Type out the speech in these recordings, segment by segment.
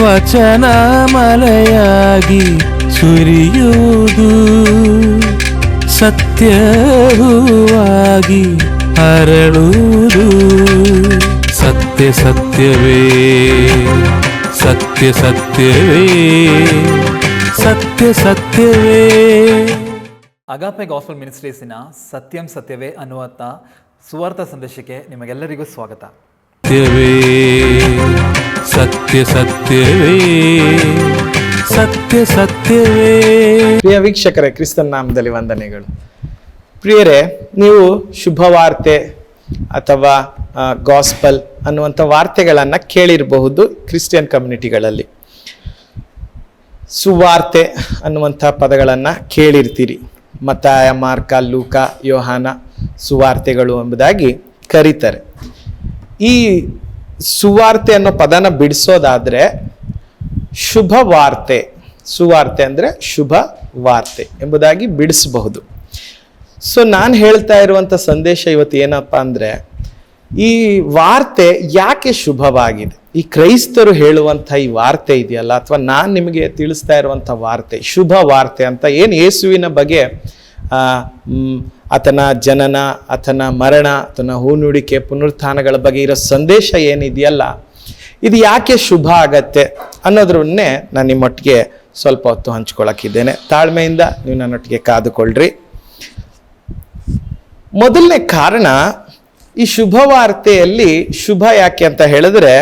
ವಚನ ಮಳೆಯಾಗಿ ಸುರಿಯುವುದು, ಸತ್ಯವಾಗಿ ಹರಳುವುದು. ಸತ್ಯ ಸತ್ಯವೇ, ಸತ್ಯ ಸತ್ಯವೇ, ಸತ್ಯ ಸತ್ಯವೇ. ಅಗಾಪೆ ಗಾಸ್ಪಲ್ ಮಿನಿಸ್ಟ್ರೀಸಿನ ಸತ್ಯಂ ಸತ್ಯವೇ ಅನ್ನುವಂಥ ಸುವಾರ್ಥ ಸಂದೇಶಕ್ಕೆ ನಿಮಗೆಲ್ಲರಿಗೂ ಸ್ವಾಗತ. ಸತ್ಯವೇ, ಸತ್ಯ ಸತ್ಯವೇ, ಸತ್ಯ ಸತ್ಯವೇ. ಪ್ರಿಯ ವೀಕ್ಷಕರೇ, ಕ್ರಿಸ್ತನ ನಾಮದಲ್ಲಿ ವಂದನೆಗಳು. ಪ್ರಿಯರೇ, ನೀವು ಶುಭವಾರ್ತೆ ಅಥವಾ ಗಾಸ್ಪಲ್ ಅನ್ನುವಂಥ ವಾರ್ತೆಗಳನ್ನು ಕೇಳಿರಬಹುದು ಕ್ರಿಶ್ಚಿಯನ್ ಕಮ್ಯುನಿಟಿಗಳಲ್ಲಿ. ಸುವಾರ್ತೆ ಅನ್ನುವಂಥ ಪದಗಳನ್ನು ಕೇಳಿರ್ತೀರಿ. ಮತ್ತಾಯ, ಮಾರ್ಕ, ಲೂಕ, ಯೋಹಾನ ಸುವಾರ್ತೆಗಳು ಎಂಬುದಾಗಿ ಕರೀತಾರೆ. ಈ ಸುವಾರ್ತೆ ಅನ್ನೋ ಪದನ ಬಿಡಿಸೋದಾದರೆ ಶುಭ ವಾರ್ತೆ, ಸುವಾರ್ತೆ ಅಂದರೆ ಶುಭ ವಾರ್ತೆ ಎಂಬುದಾಗಿ ಬಿಡಿಸಬಹುದು. ಸೊ ನಾನು ಹೇಳ್ತಾ ಇರುವಂಥ ಸಂದೇಶ ಇವತ್ತು ಏನಪ್ಪ ಅಂದರೆ, ಈ ವಾರ್ತೆ ಯಾಕೆ ಶುಭವಾಗಿದೆ? ಈ ಕ್ರೈಸ್ತರು ಹೇಳುವಂಥ ಈ ವಾರ್ತೆ ಇದೆಯಲ್ಲ, ಅಥವಾ ನಾನು ನಿಮಗೆ ತಿಳಿಸ್ತಾ ಇರುವಂಥ ವಾರ್ತೆ, ಶುಭ ವಾರ್ತೆ ಅಂತ ಏನು ಯೇಸುವಿನ ಬಗ್ಗೆ, ಆತನ ಜನನ, ಆತನ ಮರಣ, ಆತನ ಹೂನುಡಿಕೆ, ಪುನರುತ್ಥಾನಗಳ ಬಗ್ಗೆ ಇರೋ ಸಂದೇಶ ಏನಿದೆಯಲ್ಲ, ಇದು ಯಾಕೆ ಶುಭ ಆಗತ್ತೆ ಅನ್ನೋದ್ರನ್ನೇ ನಾನು ನಿಮ್ಮೊಟ್ಟಿಗೆ ಸ್ವಲ್ಪ ಹೊತ್ತು ಹಂಚ್ಕೊಳಕ್ಕಿದ್ದೇನೆ. ತಾಳ್ಮೆಯಿಂದ ನೀವು ನನ್ನೊಟ್ಟಿಗೆ ಕಾದುಕೊಳ್ಳ್ರಿ. ಮೊದಲನೇ ಕಾರಣ, ಈ ಶುಭ ವಾರ್ತೆಯಲ್ಲಿ ಶುಭ ಯಾಕೆ ಅಂತ ಹೇಳಿದ್ರೆ,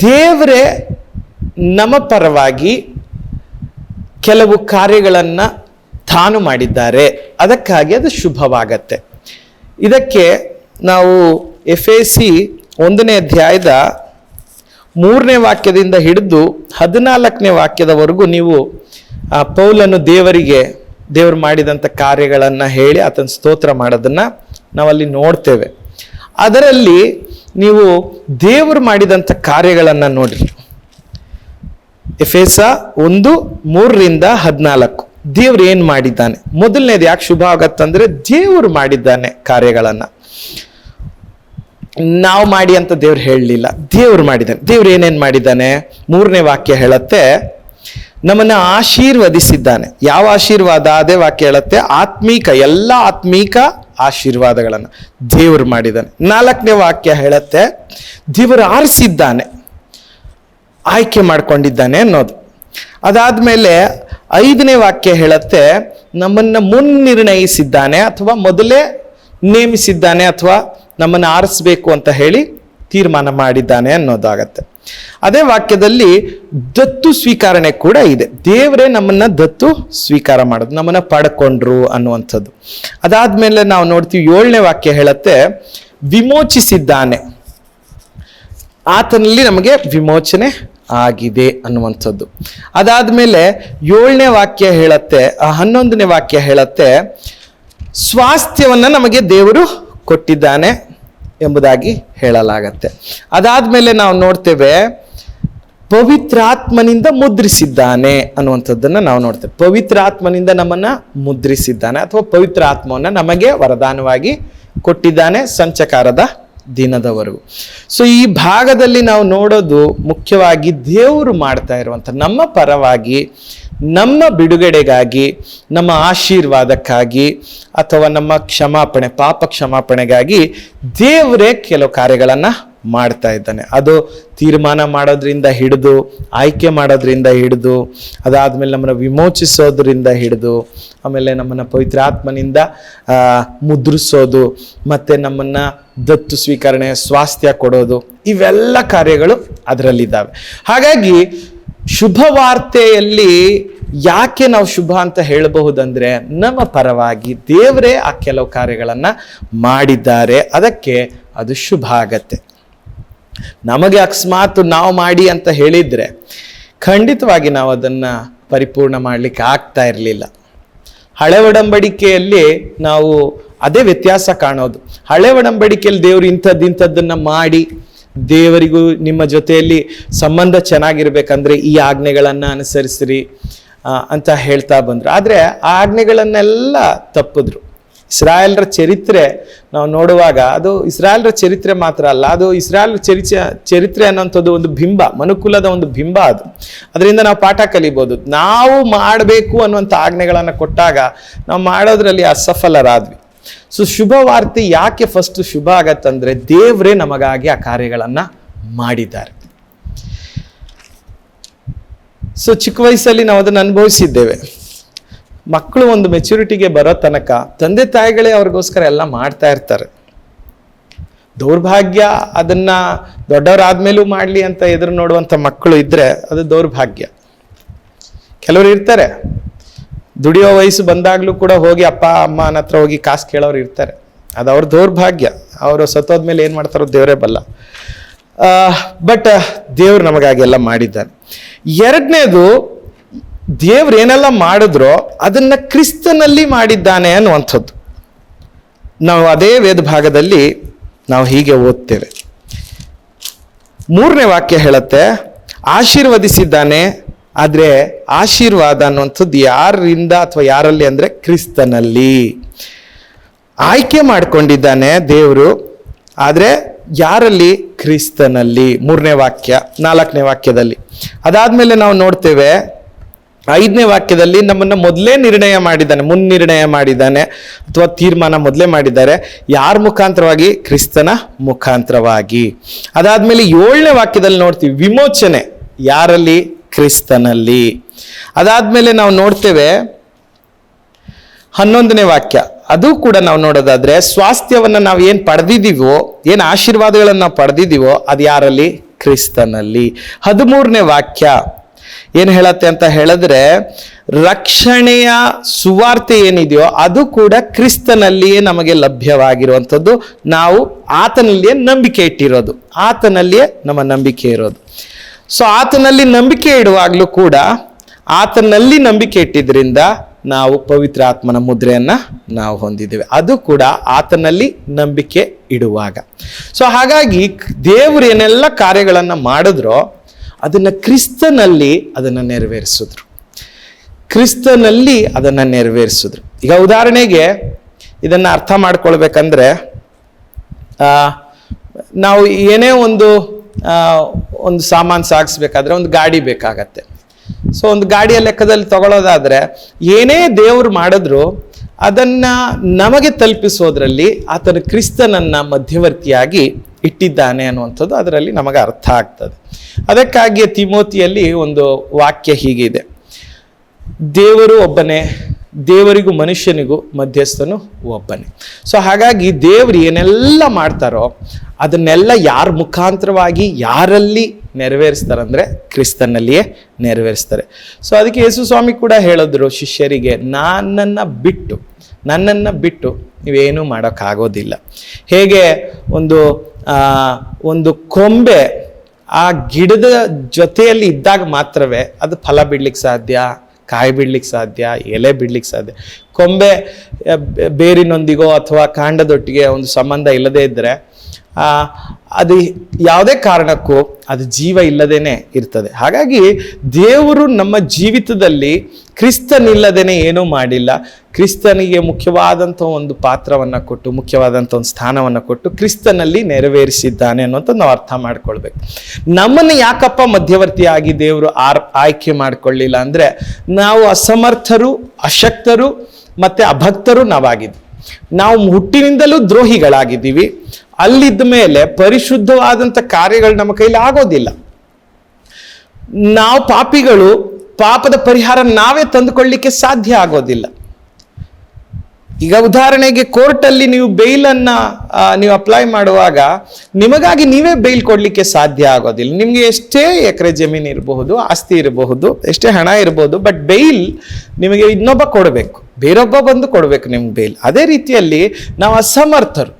ದೇವರೇ ನಮ್ಮ ಪರವಾಗಿ ಕೆಲವು ಕಾರ್ಯಗಳನ್ನು ತಾನು ಮಾಡಿದ್ದಾರೆ, ಅದಕ್ಕಾಗಿ ಅದು ಶುಭವಾಗತ್ತೆ. ಇದಕ್ಕೆ ನಾವು ಎಫೆಸಿ 1ನೇ ಅಧ್ಯಾಯದ 3ನೇ ವಾಕ್ಯದಿಂದ ಹಿಡಿದು 14ನೇ ವಾಕ್ಯದವರೆಗೂ ನೀವು ಪೌಲನು ದೇವರು ಮಾಡಿದಂಥ ಕಾರ್ಯಗಳನ್ನು ಹೇಳಿ ಆತನ ಸ್ತೋತ್ರ ಮಾಡೋದನ್ನು ನಾವಲ್ಲಿ ನೋಡ್ತೇವೆ. ಅದರಲ್ಲಿ ನೀವು ದೇವರು ಮಾಡಿದಂಥ ಕಾರ್ಯಗಳನ್ನು ನೋಡ್ರಿ. ಎಫೆಸ 1:3-14 ದೇವ್ರು ಏನು ಮಾಡಿದ್ದಾನೆ. ಮೊದಲನೇದು ಯಾಕೆ ಶುಭ ಆಗತ್ತಂದ್ರೆ, ದೇವರು ಮಾಡಿದ್ದಾನೆ ಕಾರ್ಯಗಳನ್ನು. ನಾವು ಮಾಡಿ ಅಂತ ದೇವ್ರು ಹೇಳಲಿಲ್ಲ, ದೇವ್ರು ಮಾಡಿದ್ದಾನೆ. ದೇವ್ರು ಏನೇನು ಮಾಡಿದ್ದಾನೆ? 3ನೇ ವಾಕ್ಯ ಹೇಳುತ್ತೆ, ನಮ್ಮನ್ನ ಆಶೀರ್ವದಿಸಿದ್ದಾನೆ. ಯಾವ ಆಶೀರ್ವಾದ? ಅದೇ ವಾಕ್ಯ ಹೇಳುತ್ತೆ, ಎಲ್ಲ ಆತ್ಮೀಕ ಆಶೀರ್ವಾದಗಳನ್ನು ದೇವರು ಮಾಡಿದ್ದಾನೆ. 4ನೇ ವಾಕ್ಯ ಹೇಳುತ್ತೆ, ದೇವರು ಆರಿಸಿದ್ದಾನೆ, ಆಯ್ಕೆ ಮಾಡ್ಕೊಂಡಿದ್ದಾನೆ ಅನ್ನೋದು. ಅದಾದ್ಮೇಲೆ 5ನೇ ವಾಕ್ಯ ಹೇಳುತ್ತೆ, ನಮ್ಮನ್ನ ಮುನ್ನಿರ್ಣಯಿಸಿದ್ದಾನೆ, ಅಥವಾ ಮೊದಲೇ ನೇಮಿಸಿದ್ದಾನೆ, ಅಥವಾ ನಮ್ಮನ್ನು ಆರಿಸ್ಬೇಕು ಅಂತ ಹೇಳಿ ತೀರ್ಮಾನ ಮಾಡಿದ್ದಾನೆ ಅನ್ನೋದಾಗತ್ತೆ. ಅದೇ ವಾಕ್ಯದಲ್ಲಿ ದತ್ತು ಸ್ವೀಕಾರಣೆ ಕೂಡ ಇದೆ. ದೇವರೇ ನಮ್ಮನ್ನ ದತ್ತು ಸ್ವೀಕಾರ ಮಾಡೋದು, ನಮ್ಮನ್ನ ಪಡ್ಕೊಂಡ್ರು ಅನ್ನುವಂಥದ್ದು. ಅದಾದ್ಮೇಲೆ ನಾವು ನೋಡ್ತೀವಿ 7ನೇ ವಾಕ್ಯ ಹೇಳುತ್ತೆ, ವಿಮೋಚಿಸಿದ್ದಾನೆ, ಆತನಲ್ಲಿ ನಮಗೆ ವಿಮೋಚನೆ ಆಗಿದೆ ಅನ್ನುವಂಥದ್ದು. ಅದಾದ್ಮೇಲೆ 7ನೇ ವಾಕ್ಯ ಹೇಳುತ್ತೆ, 11ನೇ ವಾಕ್ಯ ಹೇಳುತ್ತೆ, ಸ್ವಾಸ್ಥ್ಯವನ್ನ ನಮಗೆ ದೇವರು ಕೊಟ್ಟಿದ್ದಾನೆ ಎಂಬುದಾಗಿ ಹೇಳಲಾಗತ್ತೆ. ಅದಾದ್ಮೇಲೆ ನಾವು ನೋಡ್ತೇವೆ, ಪವಿತ್ರಾತ್ಮನಿಂದ ಮುದ್ರಿಸಿದ್ದಾನೆ ಅನ್ನುವಂಥದ್ದನ್ನ ನಾವು ನೋಡ್ತೇವೆ. ಪವಿತ್ರಾತ್ಮನಿಂದ ನಮ್ಮನ್ನ ಮುದ್ರಿಸಿದ್ದಾನೆ, ಅಥವಾ ಪವಿತ್ರ ಆತ್ಮವನ್ನ ನಮಗೆ ವರದಾನವಾಗಿ ಕೊಟ್ಟಿದ್ದಾನೆ ಸಂಚಕಾರದ ದಿನದವರೆಗೂ. ಸೊ ಈ ಭಾಗದಲ್ಲಿ ನಾವು ನೋಡೋದು ಮುಖ್ಯವಾಗಿ ದೇವರು ಮಾಡ್ತಾ ಇರುವಂಥ ನಮ್ಮ ಪರವಾಗಿ, ನಮ್ಮ ಬಿಡುಗಡೆಗಾಗಿ, ನಮ್ಮ ಆಶೀರ್ವಾದಕ್ಕಾಗಿ, ಅಥವಾ ನಮ್ಮ ಕ್ಷಮಾಪಣೆ, ಪಾಪ ಕ್ಷಮಾಪಣೆಗಾಗಿ ದೇವರೇ ಕೆಲವು ಕಾರ್ಯಗಳನ್ನು ಮಾಡ್ತಾ ಇದ್ದಾನೆ. ಅದು ತೀರ್ಮಾನ ಮಾಡೋದ್ರಿಂದ ಹಿಡಿದು, ಆಯ್ಕೆ ಮಾಡೋದ್ರಿಂದ ಹಿಡಿದು, ಅದಾದ್ಮೇಲೆ ನಮ್ಮನ್ನು ವಿಮೋಚಿಸೋದ್ರಿಂದ ಹಿಡಿದು, ಆಮೇಲೆ ನಮ್ಮನ್ನು ಪವಿತ್ರಾತ್ಮನಿಂದ ಮುದ್ರಿಸೋದು, ಮತ್ತೆ ನಮ್ಮನ್ನ ದತ್ತು ಸ್ವೀಕರಣೆ, ಸ್ವಾಸ್ಥ್ಯ ಕೊಡೋದು, ಇವೆಲ್ಲ ಕಾರ್ಯಗಳು ಅದರಲ್ಲಿದ್ದಾವೆ. ಹಾಗಾಗಿ ಶುಭ ವಾರ್ತೆಯಲ್ಲಿ ಯಾಕೆ ನಾವು ಶುಭ ಅಂತ ಹೇಳಬಹುದಂದ್ರೆ, ನಮ್ಮ ಪರವಾಗಿ ದೇವರೇ ಆ ಕೆಲವು ಕಾರ್ಯಗಳನ್ನು ಮಾಡಿದ್ದಾರೆ, ಅದಕ್ಕೆ ಅದು ಶುಭ ಆಗತ್ತೆ. ನಮಗೆ ಅಕಸ್ಮಾತ್ ನಾವು ಮಾಡಿ ಅಂತ ಹೇಳಿದ್ರೆ ಖಂಡಿತವಾಗಿ ನಾವು ಅದನ್ನು ಪರಿಪೂರ್ಣ ಮಾಡಲಿಕ್ಕೆ ಆಗ್ತಾ ಇರಲಿಲ್ಲ. ಹಳೆ ಒಡಂಬಡಿಕೆಯಲ್ಲಿ ನಾವು ಅದೇ ವ್ಯತ್ಯಾಸ ಕಾಣೋದು. ಹಳೆ ಒಡಂಬಡಿಕೆಯಲ್ಲಿ ದೇವರು ಇಂಥದ್ದನ್ನು ಮಾಡಿ, ದೇವರಿಗೂ ನಿಮ್ಮ ಜೊತೆಯಲ್ಲಿ ಸಂಬಂಧ ಚೆನ್ನಾಗಿರ್ಬೇಕಂದ್ರೆ ಈ ಆಜ್ಞೆಗಳನ್ನು ಅನುಸರಿಸ್ರಿ ಅಂತ ಹೇಳ್ತಾ ಬಂದ್ರು. ಆದರೆ ಆ ಆಜ್ಞೆಗಳನ್ನೆಲ್ಲ ತಪ್ಪಿದ್ರು. ಇಸ್ರಾಯೇಲ್ರ ಚರಿತ್ರೆ ನಾವು ನೋಡುವಾಗ ಅದು ಇಸ್ರಾಯೇಲ್ರ ಚರಿತ್ರೆ ಮಾತ್ರ ಅಲ್ಲ, ಅದು ಇಸ್ರಾಯೇಲ್ ಚರಿತ್ರೆ ಅನ್ನೋಂಥದ್ದು ಒಂದು ಬಿಂಬ, ಮನುಕುಲದ ಒಂದು ಬಿಂಬ. ಅದರಿಂದ ನಾವು ಪಾಠ ಕಲಿಬೋದು. ನಾವು ಮಾಡಬೇಕು ಅನ್ನುವಂಥ ಆಜ್ಞೆಗಳನ್ನು ಕೊಟ್ಟಾಗ ನಾವು ಮಾಡೋದ್ರಲ್ಲಿ ಅಸಫಲರಾದ್ವಿ. ಸೊ ಶುಭ ವಾರ್ತೆ ಯಾಕೆ ಫಸ್ಟ್ ಶುಭ ಆಗತ್ತಂದ್ರೆ ದೇವರೇ ನಮಗಾಗಿ ಆ ಕಾರ್ಯಗಳನ್ನ ಮಾಡಿದ್ದಾರೆ. ಸೊ ಚಿಕ್ಕ ವಯಸ್ಸಲ್ಲಿ ನಾವು ಅದನ್ನು ಅನುಭವಿಸಿದ್ದೇವೆ. ಮಕ್ಕಳು ಒಂದು ಮೆಚುರಿಟಿಗೆ ಬರೋ ತನಕ ತಂದೆ ತಾಯಿಗಳೇ ಅವ್ರಿಗೋಸ್ಕರ ಎಲ್ಲ ಮಾಡ್ತಾ ಇರ್ತಾರೆ. ದೌರ್ಭಾಗ್ಯ ಅದನ್ನ ದೊಡ್ಡವರಾದ್ಮೇಲೂ ಮಾಡ್ಲಿ ಅಂತ ಎದುರು ನೋಡುವಂಥ ಮಕ್ಕಳು ಇದ್ರೆ ಅದು ದೌರ್ಭಾಗ್ಯ. ಕೆಲವರು ಇರ್ತಾರೆ, ದುಡಿಯೋ ವಯಸ್ಸು ಬಂದಾಗ್ಲೂ ಕೂಡ ಹೋಗಿ ಅಪ್ಪ ಅಮ್ಮನ ಹತ್ರ ಹೋಗಿ ಕಾಸು ಕೇಳೋರು ಇರ್ತಾರೆ. ಅದು ಅವ್ರ ದೌರ್ಭಾಗ್ಯ. ಅವರು ಸತ್ತೋದ್ಮೇಲೆ ಏನು ಮಾಡ್ತಾರೋ ದೇವರೇ ಬಲ್ಲ. ಬಟ್ ದೇವ್ರು ನಮಗಾಗಿ ಎಲ್ಲ ಮಾಡಿದ್ದಾನೆ. ಎರಡನೇದು, ದೇವ್ರು ಏನೆಲ್ಲ ಮಾಡಿದ್ರೋ ಅದನ್ನ ಕ್ರಿಸ್ತನಲ್ಲಿ ಮಾಡಿದ್ದಾನೆ ಅನ್ನುವಂಥದ್ದು. ನಾವು ಅದೇ ವೇದ ಭಾಗದಲ್ಲಿ ನಾವು ಹೀಗೆ ಓದ್ತೇವೆ. 3ನೇ ವಾಕ್ಯ ಹೇಳುತ್ತೆ, ಆಶೀರ್ವದಿಸಿದ್ದಾನೆ. ಆದ್ರೆ ಆಶೀರ್ವಾದ ಅನ್ನುವಂಥದ್ದು ಯಾರಿಂದ ಅಥವಾ ಯಾರಲ್ಲಿ ಅಂದ್ರೆ ಕ್ರಿಸ್ತನಲ್ಲಿ. ಆಯ್ಕೆ ಮಾಡ್ಕೊಂಡಿದ್ದಾನೆ ದೇವರು, ಆದ್ರೆ ಯಾರಲ್ಲಿ? ಕ್ರಿಸ್ತನಲ್ಲಿ. 3ನೇ ವಾಕ್ಯ. 4ನೇ ವಾಕ್ಯದಲ್ಲಿ ಅದಾದ್ಮೇಲೆ ನಾವು ನೋಡ್ತೇವೆ 5ನೇ ವಾಕ್ಯದಲ್ಲಿ ನಮ್ಮನ್ನ ಮೊದಲೇ ನಿರ್ಣಯ ಮಾಡಿದ್ದಾನೆ, ಮುನ್ನಿರ್ಣಯ ಮಾಡಿದ್ದಾನೆ ಅಥವಾ ತೀರ್ಮಾನ ಮೊದಲೇ ಮಾಡಿದ್ದಾರೆ. ಯಾರ ಮುಖಾಂತರವಾಗಿ? ಕ್ರಿಸ್ತನ ಮುಖಾಂತರವಾಗಿ. ಅದಾದ್ಮೇಲೆ 7ನೇ ವಾಕ್ಯದಲ್ಲಿ ನೋಡ್ತೀವಿ ವಿಮೋಚನೆ ಯಾರಲ್ಲಿ? ಕ್ರಿಸ್ತನಲ್ಲಿ. ಅದಾದ್ಮೇಲೆ ನಾವು ನೋಡ್ತೇವೆ 11ನೇ ವಾಕ್ಯ. ಅದು ಕೂಡ ನಾವು ನೋಡೋದಾದ್ರೆ ಸ್ವಾಸ್ಥ್ಯವನ್ನ ನಾವು ಏನ್ ಪಡೆದಿದ್ದೀವೋ, ಏನ್ ಆಶೀರ್ವಾದಗಳನ್ನ ನಾವು ಪಡೆದಿದ್ದೀವೋ ಅದು ಯಾರಲ್ಲಿ? ಕ್ರಿಸ್ತನಲ್ಲಿ. 13ನೇ ವಾಕ್ಯ ಏನ್ ಹೇಳತ್ತೆ ಅಂತ ಹೇಳಿದ್ರೆ ರಕ್ಷಣೆಯ ಸುವಾರ್ತೆ ಏನಿದೆಯೋ ಅದು ಕೂಡ ಕ್ರಿಸ್ತನಲ್ಲಿಯೇ ನಮಗೆ ಲಭ್ಯವಾಗಿರುವಂಥದ್ದು. ನಾವು ಆತನಲ್ಲಿಯೇ ನಂಬಿಕೆ ಇಟ್ಟಿರೋದು, ಆತನಲ್ಲಿಯೇ ನಮ್ಮ ನಂಬಿಕೆ ಇರೋದು. ಸೊ ಆತನಲ್ಲಿ ನಂಬಿಕೆ ಇಡುವಾಗ್ಲೂ ಕೂಡ ಆತನಲ್ಲಿ ನಂಬಿಕೆ ಇಟ್ಟಿದ್ರಿಂದ ನಾವು ಪವಿತ್ರ ಆತ್ಮನ ಮುದ್ರೆಯನ್ನ ನಾವು ಹೊಂದಿದ್ದೇವೆ. ಅದು ಕೂಡ ಆತನಲ್ಲಿ ನಂಬಿಕೆ ಇಡುವಾಗ. ಸೊ ಹಾಗಾಗಿ ದೇವರು ಏನೆಲ್ಲ ಕಾರ್ಯಗಳನ್ನ ಮಾಡಿದ್ರೋ ಅದನ್ನ ಕ್ರಿಸ್ತನಲ್ಲಿ ಅದನ್ನ ನೆರವೇರಿಸಿದ್ರು, ಕ್ರಿಸ್ತನಲ್ಲಿ ಅದನ್ನ ನೆರವೇರಿಸಿದ್ರು. ಈಗ ಉದಾಹರಣೆಗೆ ಇದನ್ನ ಅರ್ಥ ಮಾಡ್ಕೊಳ್ಬೇಕಂದ್ರೆ ನಾವು ಏನೇ ಒಂದು ಸಾಮಾನು ಸಾಗಿಸ್ಬೇಕಾದ್ರೆ ಒಂದು ಗಾಡಿ ಬೇಕಾಗತ್ತೆ. ಸೊ ಒಂದು ಗಾಡಿಯ ಲೆಕ್ಕದಲ್ಲಿ ತಗೊಳ್ಳೋದಾದ್ರೆ ಏನೇ ದೇವರು ಮಾಡಿದ್ರು ಅದನ್ನ ನಮಗೆ ತಲುಪಿಸೋದ್ರಲ್ಲಿ ಆತನ ಕ್ರಿಸ್ತನನ್ನ ಮಧ್ಯವರ್ತಿಯಾಗಿ ಇಟ್ಟಿದ್ದಾನೆ ಅನ್ನುವಂಥದ್ದು ಅದರಲ್ಲಿ ನಮಗೆ ಅರ್ಥ ಆಗ್ತದೆ. ಅದಕ್ಕಾಗಿ ತಿಮೋತಿಯಲ್ಲಿ ಒಂದು ವಾಕ್ಯ ಹೀಗಿದೆ, ದೇವರು ಒಬ್ಬನೇ, ದೇವರಿಗೂ ಮನುಷ್ಯನಿಗೂ ಮಧ್ಯಸ್ಥನು ಒಬ್ಬನೇ. ಸೊ ಹಾಗಾಗಿ ದೇವರು ಏನೆಲ್ಲ ಮಾಡ್ತಾರೋ ಅದನ್ನೆಲ್ಲ ಯಾರ ಮುಖಾಂತರವಾಗಿ ಯಾರಲ್ಲಿ ನೆರವೇರಿಸ್ತಾರಂದ್ರೆ ಕ್ರಿಸ್ತನಲ್ಲಿಯೇ ನೆರವೇರಿಸ್ತಾರೆ. ಸೊ ಅದಕ್ಕೆ ಯೇಸು ಸ್ವಾಮಿ ಕೂಡ ಹೇಳಿದ್ರು ಶಿಷ್ಯರಿಗೆ, ನನ್ನನ್ನು ಬಿಟ್ಟು ನೀವೇನೂ ಮಾಡೋಕ್ಕಾಗೋದಿಲ್ಲ. ಹೇಗೆ ಒಂದು ಕೊಂಬೆ ಆ ಗಿಡದ ಜೊತೆಯಲ್ಲಿ ಇದ್ದಾಗ ಮಾತ್ರವೇ ಅದು ಫಲ ಬಿಡ್ಲಿಕ್ಕೆ ಸಾಧ್ಯ, ಕಾಯಿ ಬಿಡ್ಲಿಕ್ಕೆ ಸಾಧ್ಯ, ಎಲೆ ಬಿಡ್ಲಿಕ್ಕೆ ಸಾಧ್ಯ. ಕೊಂಬೆ ಬೇರಿನೊಂದಿಗೋ ಅಥವಾ ಕಾಂಡದೊಟ್ಟಿಗೆ ಒಂದು ಸಂಬಂಧ ಇಲ್ಲದೇ ಇದ್ದರೆ ಅದು ಯಾವುದೇ ಕಾರಣಕ್ಕೂ ಅದು ಜೀವ ಇಲ್ಲದೇನೆ ಇರ್ತದೆ. ಹಾಗಾಗಿ ದೇವರು ನಮ್ಮ ಜೀವಿತದಲ್ಲಿ ಕ್ರಿಸ್ತನಿಲ್ಲದೇನೆ ಏನೂ ಮಾಡಿಲ್ಲ. ಕ್ರಿಸ್ತನಿಗೆ ಮುಖ್ಯವಾದಂಥ ಒಂದು ಪಾತ್ರವನ್ನು ಕೊಟ್ಟು, ಮುಖ್ಯವಾದಂಥ ಒಂದು ಸ್ಥಾನವನ್ನು ಕೊಟ್ಟು ಕ್ರಿಸ್ತನಲ್ಲಿ ನೆರವೇರಿಸಿದ್ದಾನೆ ಅನ್ನೋಂಥದ್ದು ನಾವು ಅರ್ಥ ಮಾಡ್ಕೊಳ್ಬೇಕು. ನಮ್ಮನ್ನು ಯಾಕಪ್ಪ ಮಧ್ಯವರ್ತಿಯಾಗಿ ದೇವರು ಆಯ್ಕೆ ಮಾಡಿಕೊಳ್ಳಿಲ್ಲ ಅಂದರೆ ನಾವು ಅಸಮರ್ಥರು, ಅಶಕ್ತರು ಮತ್ತು ಅಭಕ್ತರು ನಾವಾಗಿದ್ವಿ. ನಾವು ಹುಟ್ಟಿನಿಂದಲೂ ದ್ರೋಹಿಗಳಾಗಿದ್ದೀವಿ. ಅಲ್ಲಿದ್ದ ಮೇಲೆ ಪರಿಶುದ್ಧವಾದಂಥ ಕಾರ್ಯಗಳು ನಮ್ಮ ಕೈಲಿ ಆಗೋದಿಲ್ಲ. ನಾವು ಪಾಪಿಗಳು, ಪಾಪದ ಪರಿಹಾರ ನಾವೇ ತಂದುಕೊಳ್ಳಿಕ್ಕೆ ಸಾಧ್ಯ ಆಗೋದಿಲ್ಲ. ಈಗ ಉದಾಹರಣೆಗೆ ಕೋರ್ಟಲ್ಲಿ ನೀವು ಬೇಲನ್ನ ನೀವು ಅಪ್ಲೈ ಮಾಡುವಾಗ ನಿಮಗಾಗಿ ನೀವೇ ಬೇಲ್ ಕೊಡ್ಲಿಕ್ಕೆ ಸಾಧ್ಯ ಆಗೋದಿಲ್ಲ. ನಿಮ್ಗೆ ಎಷ್ಟೇ ಎಕರೆ ಜಮೀನು ಇರಬಹುದು, ಆಸ್ತಿ ಇರಬಹುದು, ಎಷ್ಟೇ ಹಣ ಇರಬಹುದು, ಬಟ್ ಬೇಲ್ ನಿಮಗೆ ಇನ್ನೊಬ್ಬ ಕೊಡಬೇಕು, ಬೇರೊಬ್ಬ ಬಂದು ಕೊಡಬೇಕು ನಿಮ್ಗೆ ಬೇಲ್. ಅದೇ ರೀತಿಯಲ್ಲಿ ನಾವು ಅಸಮರ್ಥರು,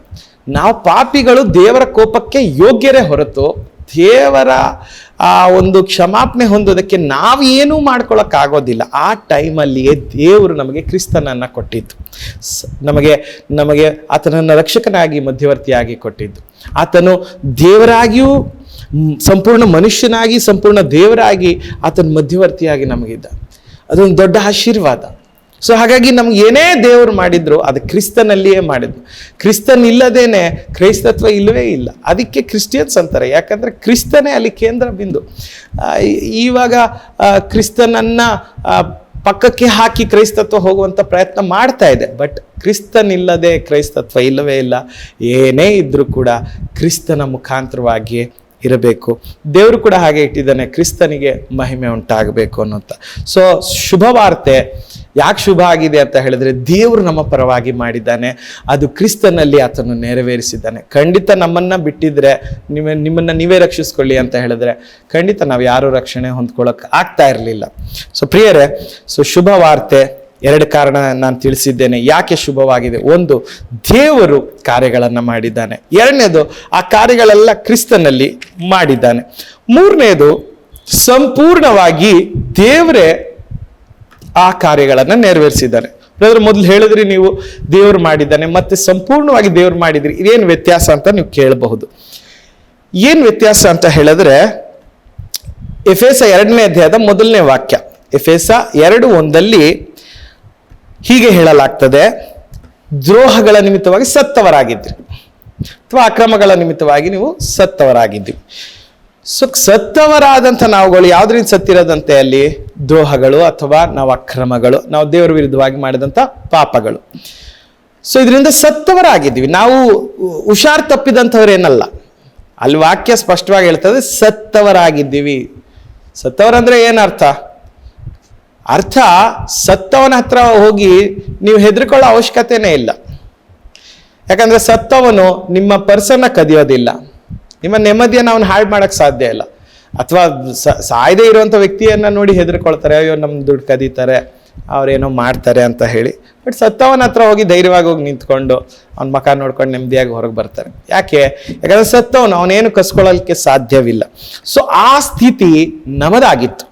ನಾವು ಪಾಪಿಗಳು, ದೇವರ ಕೋಪಕ್ಕೆ ಯೋಗ್ಯರೇ ಹೊರತು ದೇವರ ಆ ಒಂದು ಕ್ಷಮಾಪಣೆ ಹೊಂದೋದಕ್ಕೆ ನಾವು ಏನೂ ಮಾಡ್ಕೊಳಕ್ಕಾಗೋದಿಲ್ಲ. ಆ ಟೈಮಲ್ಲಿಯೇ ದೇವರು ನಮಗೆ ಕ್ರಿಸ್ತನನ್ನು ಕೊಟ್ಟಿದ್ದು, ನಮಗೆ ಆತನನ್ನು ರಕ್ಷಕನಾಗಿ ಮಧ್ಯವರ್ತಿಯಾಗಿ ಕೊಟ್ಟಿದ್ದು. ಆತನು ದೇವರಾಗಿಯೂ ಸಂಪೂರ್ಣ ಮನುಷ್ಯನಾಗಿ ಸಂಪೂರ್ಣ ದೇವರಾಗಿ ಆತನ ಮಧ್ಯವರ್ತಿಯಾಗಿ ನಮಗಿದ್ದ. ಅದೊಂದು ದೊಡ್ಡ ಆಶೀರ್ವಾದ. ಸೊ ಹಾಗಾಗಿ ನಮ್ಗೆ ಏನೇ ದೇವರು ಮಾಡಿದ್ರು ಅದು ಕ್ರಿಸ್ತನಲ್ಲಿಯೇ ಮಾಡಿದ್ರು. ಕ್ರಿಸ್ತನ್ ಇಲ್ಲದೇನೆ ಕ್ರೈಸ್ತತ್ವ ಇಲ್ಲವೇ ಇಲ್ಲ. ಅದಕ್ಕೆ ಕ್ರಿಸ್ಟಿಯನ್ಸ್ ಅಂತಾರೆ, ಯಾಕಂದ್ರೆ ಕ್ರಿಸ್ತನೇ ಅಲ್ಲಿ ಕೇಂದ್ರ ಬಿಂದು. ಇವಾಗ ಕ್ರಿಸ್ತನನ್ನ ಪಕ್ಕಕ್ಕೆ ಹಾಕಿ ಕ್ರೈಸ್ತತ್ವ ಹೋಗುವಂಥ ಪ್ರಯತ್ನ ಮಾಡ್ತಾ ಇದೆ. ಬಟ್ ಕ್ರಿಸ್ತನ್ ಇಲ್ಲದೆ ಕ್ರೈಸ್ತತ್ವ ಇಲ್ಲವೇ ಇಲ್ಲ. ಏನೇ ಇದ್ರೂ ಕೂಡ ಕ್ರಿಸ್ತನ ಮುಖಾಂತರವಾಗಿಯೇ ಇರಬೇಕು. ದೇವರು ಕೂಡ ಹಾಗೆ ಇಟ್ಟಿದ್ದಾನೆ, ಕ್ರಿಸ್ತನಿಗೆ ಮಹಿಮೆ ಉಂಟಾಗಬೇಕು ಅನ್ನೋಂಥ. ಸೊ ಶುಭವಾರ್ತೆ ಯಾಕೆ ಶುಭ ಆಗಿದೆ ಅಂತ ಹೇಳಿದ್ರೆ, ದೇವರು ನಮ್ಮ ಪರವಾಗಿ ಮಾಡಿದ್ದಾನೆ, ಅದು ಕ್ರಿಸ್ತನಲ್ಲಿ ಆತನು ನೆರವೇರಿಸಿದ್ದಾನೆ. ಖಂಡಿತ ನಮ್ಮನ್ನ ಬಿಟ್ಟಿದ್ರೆ ನಿಮ್ಮನ್ನ ನೀವೇ ರಕ್ಷಿಸ್ಕೊಳ್ಳಿ ಅಂತ ಹೇಳಿದ್ರೆ ಖಂಡಿತ ನಾವು ಯಾರು ರಕ್ಷಣೆ ಹೊಂದ್ಕೊಳ್ಳೋಕೆ ಆಗ್ತಾ ಇರಲಿಲ್ಲ. ಸೊ ಪ್ರಿಯರೇ, ಸೊ ಶುಭವಾರ್ತೆ 2 ಕಾರಣ ನಾನು ತಿಳಿಸಿದ್ದೇನೆ ಯಾಕೆ ಶುಭವಾಗಿದೆ. 1, ದೇವರು ಕಾರ್ಯಗಳನ್ನು ಮಾಡಿದ್ದಾನೆ. 2ನೇದು, ಆ ಕಾರ್ಯಗಳೆಲ್ಲ ಕ್ರಿಸ್ತನಲ್ಲಿ ಮಾಡಿದ್ದಾನೆ. 3ನೇದು, ಸಂಪೂರ್ಣವಾಗಿ ದೇವರೇ ಆ ಕಾರ್ಯಗಳನ್ನು ನೆರವೇರಿಸಿದ್ದಾನೆ. ಮೊದಲು ಹೇಳಿದ್ರಿ ನೀವು ದೇವರು ಮಾಡಿದ್ದಾನೆ, ಮತ್ತೆ ಸಂಪೂರ್ಣವಾಗಿ ದೇವರು ಮಾಡಿದ್ರಿ, ಇದೇನು ವ್ಯತ್ಯಾಸ ಅಂತ ನೀವು ಕೇಳಬಹುದು. ಏನು ವ್ಯತ್ಯಾಸ ಅಂತ ಹೇಳಿದ್ರೆ, ಎಫೆಸ 2ನೇ ಅಧ್ಯಾಯದ 1ನೇ ವಾಕ್ಯ, ಎಫೆಸ 2:1 ಹೀಗೆ ಹೇಳಲಾಗ್ತದೆ, ದ್ರೋಹಗಳ ನಿಮಿತ್ತವಾಗಿ ಸತ್ತವರಾಗಿದ್ರಿ, ಅಥವಾ ಅಕ್ರಮಗಳ ನಿಮಿತ್ತವಾಗಿ ನೀವು ಸತ್ತವರಾಗಿದ್ರಿ. ಸೊ ಸತ್ತವರಾದಂಥ ನಾವುಗಳು ಯಾವ್ದ್ರಿಂದ ಸತ್ತಿರೋದಂತೆ? ಅಲ್ಲಿ ದ್ರೋಹಗಳು ಅಥವಾ ನಾವು ಅಕ್ರಮಗಳು, ನಾವು ದೇವರ ವಿರುದ್ಧವಾಗಿ ಮಾಡಿದಂಥ ಪಾಪಗಳು. ಸೊ ಇದರಿಂದ ಸತ್ತವರಾಗಿದ್ದೀವಿ. ನಾವು ಹುಷಾರ್ ತಪ್ಪಿದಂಥವ್ರೇನಲ್ಲ. ಅಲ್ಲಿ ವಾಕ್ಯ ಸ್ಪಷ್ಟವಾಗಿ ಹೇಳ್ತದೆ, ಸತ್ತವರಾಗಿದ್ದೀವಿ. ಸತ್ತವರಂದ್ರೆ ಏನರ್ಥ? ಅರ್ಥ, ಸತ್ತವನ ಹತ್ರ ಹೋಗಿ ನೀವು ಹೆದರ್ಕೊಳ್ಳೋ ಅವಶ್ಯಕತೆನೇ ಇಲ್ಲ. ಯಾಕಂದ್ರೆ ಸತ್ತವನು ನಿಮ್ಮ ಪರ್ಸನ್ನ ಕದಿಯೋದಿಲ್ಲ, ನಿಮ್ಮ ನೆಮ್ಮದಿಯನ್ನು ಅವನು ಹಾಳು ಮಾಡಕ್ ಸಾಧ್ಯ ಇಲ್ಲ. ಅಥವಾ ಸಾಯದೇ ಇರುವಂಥ ವ್ಯಕ್ತಿಯನ್ನ ನೋಡಿ ಹೆದರ್ಕೊಳ್ತಾರೆ, ಅಯ್ಯೋ ನಮ್ಮ ದುಡ್ಡು ಕದೀತಾರೆ, ಅವ್ರೇನೋ ಮಾಡ್ತಾರೆ ಅಂತ ಹೇಳಿ. ಬಟ್ ಸತ್ತವನ ಹತ್ರ ಹೋಗಿ ಧೈರ್ಯವಾಗಿ ಹೋಗಿ ನಿಂತ್ಕೊಂಡು ಅವ್ನ ಮಕ ನೋಡ್ಕೊಂಡು ನೆಮ್ಮದಿಯಾಗಿ ಹೊರಗೆ ಬರ್ತಾರೆ. ಯಾಕಂದ್ರೆ ಸತ್ತವನು ಅವನೇನು ಕಸ್ಕೊಳ್ಳಲಿಕ್ಕೆ ಸಾಧ್ಯವಿಲ್ಲ. ಸೊ ಆ ಸ್ಥಿತಿ ನಮ್ಮದಾಗಿತ್ತು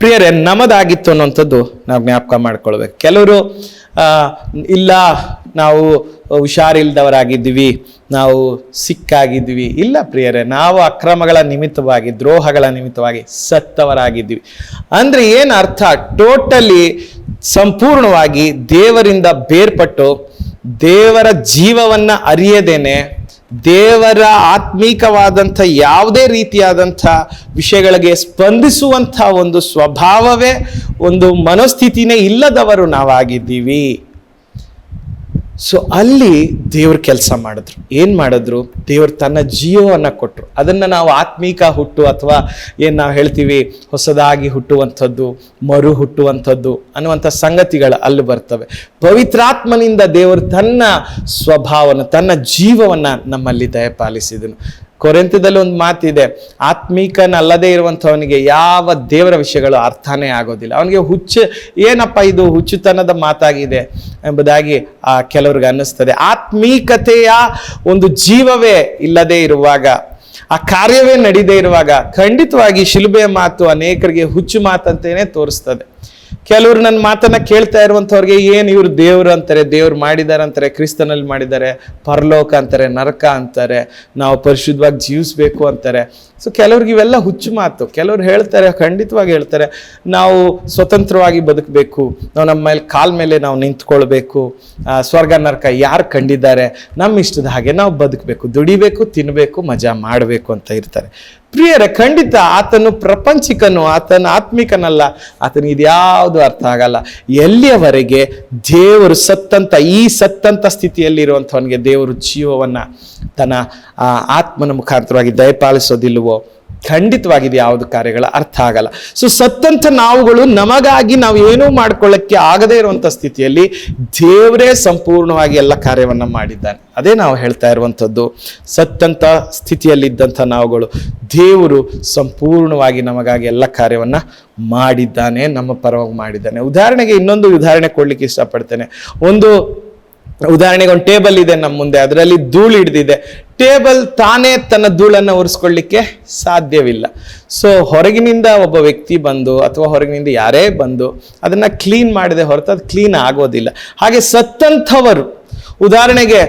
ಪ್ರಿಯರೇ, ನಮ್ಮದಾಗಿತ್ತು ಅನ್ನೋಂಥದ್ದು ನಾವು ಜ್ಞಾಪಕ ಮಾಡ್ಕೊಳ್ಬೇಕು. ಕೆಲವರು ಇಲ್ಲ ನಾವು ಹುಷಾರಿಲ್ದವರಾಗಿದ್ದೀವಿ, ನಾವು ಸಿಕ್ಕಾಗಿದ್ವಿ. ಇಲ್ಲ ಪ್ರಿಯರೇ, ನಾವು ಅಕ್ರಮಗಳ ನಿಮಿತ್ತವಾಗಿ, ದ್ರೋಹಗಳ ನಿಮಿತ್ತವಾಗಿ ಸತ್ತವರಾಗಿದ್ದೀವಿ. ಅಂದ್ರೆ ಏನು ಅರ್ಥ? ಟೋಟಲಿ ಸಂಪೂರ್ಣವಾಗಿ ದೇವರಿಂದ ಬೇರ್ಪಟ್ಟು, ದೇವರ ಜೀವವನ್ನ ಅರಿಯದೇನೆ, ದೇವರ ಆತ್ಮೀಕವಾದಂಥ ಯಾವುದೇ ರೀತಿಯಾದಂಥ ವಿಷಯಗಳಿಗೆ ಸ್ಪಂದಿಸುವಂಥ ಒಂದು ಸ್ವಭಾವವೇ, ಒಂದು ಮನೋಸ್ಥಿತಿನೇ ಇಲ್ಲದವರು ನಾವಾಗಿದ್ದೀವಿ. ಸೊ ಅಲ್ಲಿ ದೇವ್ರ ಕೆಲಸ ಮಾಡಿದ್ರು. ಏನು ಮಾಡಿದ್ರು? ದೇವರು ತನ್ನ ಜೀವವನ್ನು ಕೊಟ್ಟರು. ಅದನ್ನು ನಾವು ಆತ್ಮೀಕ ಹುಟ್ಟು ಅಥವಾ ಏನು ನಾವು ಹೇಳ್ತೀವಿ ಹೊಸದಾಗಿ ಹುಟ್ಟುವಂಥದ್ದು, ಮರು ಹುಟ್ಟುವಂಥದ್ದು ಅನ್ನುವಂಥ ಸಂಗತಿಗಳು ಅಲ್ಲಿ ಬರ್ತವೆ. ಪವಿತ್ರಾತ್ಮನಿಂದ ದೇವರು ತನ್ನ ಸ್ವಭಾವವನ್ನು, ತನ್ನ ಜೀವವನ್ನು ನಮ್ಮಲ್ಲಿ ದಯಪಾಲಿಸಿದನು. ಕೊರಿಂಥದಲ್ಲಿ ಒಂದು ಮಾತಿದೆ, ಆತ್ಮೀಕನಲ್ಲದೆ ಇರುವಂಥವನಿಗೆ ಯಾವ ದೇವರ ವಿಷಯಗಳು ಅರ್ಥನೇ ಆಗೋದಿಲ್ಲ. ಅವನಿಗೆ ಏನಪ್ಪ ಇದು ಹುಚ್ಚುತನದ ಮಾತಾಗಿದೆ ಎಂಬುದಾಗಿ ಕೆಲವ್ರಿಗೆ ಅನ್ನಿಸ್ತದೆ. ಆತ್ಮೀಕತೆಯ ಒಂದು ಜೀವವೇ ಇಲ್ಲದೆ ಇರುವಾಗ, ಆ ಕಾರ್ಯವೇ ನಡೀದೇ ಇರುವಾಗ ಖಂಡಿತವಾಗಿ ಶಿಲುಬೆಯ ಮಾತು ಅನೇಕರಿಗೆ ಹುಚ್ಚು ಮಾತಂತೇನೆ ತೋರಿಸ್ತದೆ. ಕೆಲವರು ನನ್ನ ಮಾತನ್ನ ಕೇಳ್ತಾ ಇರುವಂಥವ್ರಿಗೆ ಏನು ಇವರು ದೇವರು ಅಂತಾರೆ, ದೇವ್ರು ಮಾಡಿದ್ದಾರೆ ಅಂತಾರೆ, ಕ್ರಿಸ್ತನಲ್ಲಿ ಮಾಡಿದ್ದಾರೆ, ಪರಲೋಕ ಅಂತಾರೆ, ನರಕ ಅಂತಾರೆ, ನಾವು ಪರಿಶುದ್ಧವಾಗಿ ಜೀವಿಸ್ಬೇಕು ಅಂತಾರೆ. ಸೊ ಕೆಲವ್ರಿಗೆ ಇವೆಲ್ಲ ಹುಚ್ಚು ಮಾತು. ಕೆಲವ್ರು ಹೇಳ್ತಾರೆ, ಖಂಡಿತವಾಗಿ ಹೇಳ್ತಾರೆ, ನಾವು ಸ್ವತಂತ್ರವಾಗಿ ಬದುಕಬೇಕು, ನಾವು ನಮ್ಮ ಮೇಲೆ ಕಾಲ ಮೇಲೆ ನಾವು ನಿಂತ್ಕೊಳ್ಬೇಕು, ಸ್ವರ್ಗ ನರಕ ಯಾರು ಕಂಡಿದ್ದಾರೆ, ನಮ್ಮ ಇಷ್ಟದ ಹಾಗೆ ನಾವು ಬದುಕಬೇಕು, ದುಡಿಬೇಕು, ತಿನ್ನಬೇಕು, ಮಜಾ ಮಾಡಬೇಕು ಅಂತ ಇರ್ತಾರೆ. ಪ್ರಿಯರೇ, ಖಂಡಿತ ಆತನು ಪ್ರಪಂಚಿಕನು, ಆತನ ಆತ್ಮಿಕನಲ್ಲ, ಆತನಿಗೆ ಇದ್ಯಾವುದು ಅರ್ಥ ಆಗಲ್ಲ. ಎಲ್ಲಿಯವರೆಗೆ ದೇವರು ಈ ಸತ್ತಂತ ಸ್ಥಿತಿಯಲ್ಲಿರುವಂಥವನಿಗೆ ದೇವರು ಜೀವವನ್ನ ತನ್ನ ಆತ್ಮನ ಮುಖಾಂತರವಾಗಿ ದಯಪಾಲಿಸೋದಿಲ್ವೋ ಖಂಡಿತವಾಗಿ ಯಾವುದು ಕಾರ್ಯಗಳ ಅರ್ಥ ಆಗಲ್ಲ. ಸೊ ಸತ್ತಂತ ನಾವುಗಳು ನಮಗಾಗಿ ನಾವು ಏನೂ ಮಾಡ್ಕೊಳ್ಳಕ್ಕೆ ಆಗದೇ ಇರುವಂಥ ಸ್ಥಿತಿಯಲ್ಲಿ ದೇವರೇ ಸಂಪೂರ್ಣವಾಗಿ ಎಲ್ಲ ಕಾರ್ಯವನ್ನ ಮಾಡಿದ್ದಾನೆ. ಅದೇ ನಾವು ಹೇಳ್ತಾ ಇರುವಂಥದ್ದು, ಸತ್ತಂತ ಸ್ಥಿತಿಯಲ್ಲಿದ್ದಂಥ ನಾವುಗಳು ದೇವರು ಸಂಪೂರ್ಣವಾಗಿ ನಮಗಾಗಿ ಎಲ್ಲ ಕಾರ್ಯವನ್ನ ಮಾಡಿದ್ದಾನೆ, ನಮ್ಮ ಪರವಾಗಿ ಮಾಡಿದ್ದಾನೆ. ಉದಾಹರಣೆಗೆ ಇನ್ನೊಂದು ಉದಾಹರಣೆ ಕೊಡ್ಲಿಕ್ಕೆ ಇಷ್ಟಪಡ್ತೇನೆ. ಉದಾಹರಣೆಗೆ ಒಂದು ಟೇಬಲ್ ಇದೆ ನಮ್ಮ ಮುಂದೆ, ಅದರಲ್ಲಿ ಧೂಳು ಹಿಡಿದಿದೆ. ಟೇಬಲ್ ತಾನೇ ತನ್ನ ಧೂಳನ್ನು ಒರೆಸ್ಕೊಳ್ಳಿಕ್ಕೆ ಸಾಧ್ಯವಿಲ್ಲ. ಸೊ ಹೊರಗಿನಿಂದ ಒಬ್ಬ ವ್ಯಕ್ತಿ ಬಂದು ಅಥವಾ ಹೊರಗಿನಿಂದ ಯಾರೇ ಬಂದು ಅದನ್ನ ಕ್ಲೀನ್ ಮಾಡಿದೆ ಹೊರತು ಅದು ಕ್ಲೀನ್ ಆಗೋದಿಲ್ಲ. ಹಾಗೆ ಸತ್ತಂಥವರು, ಉದಾಹರಣೆಗೆ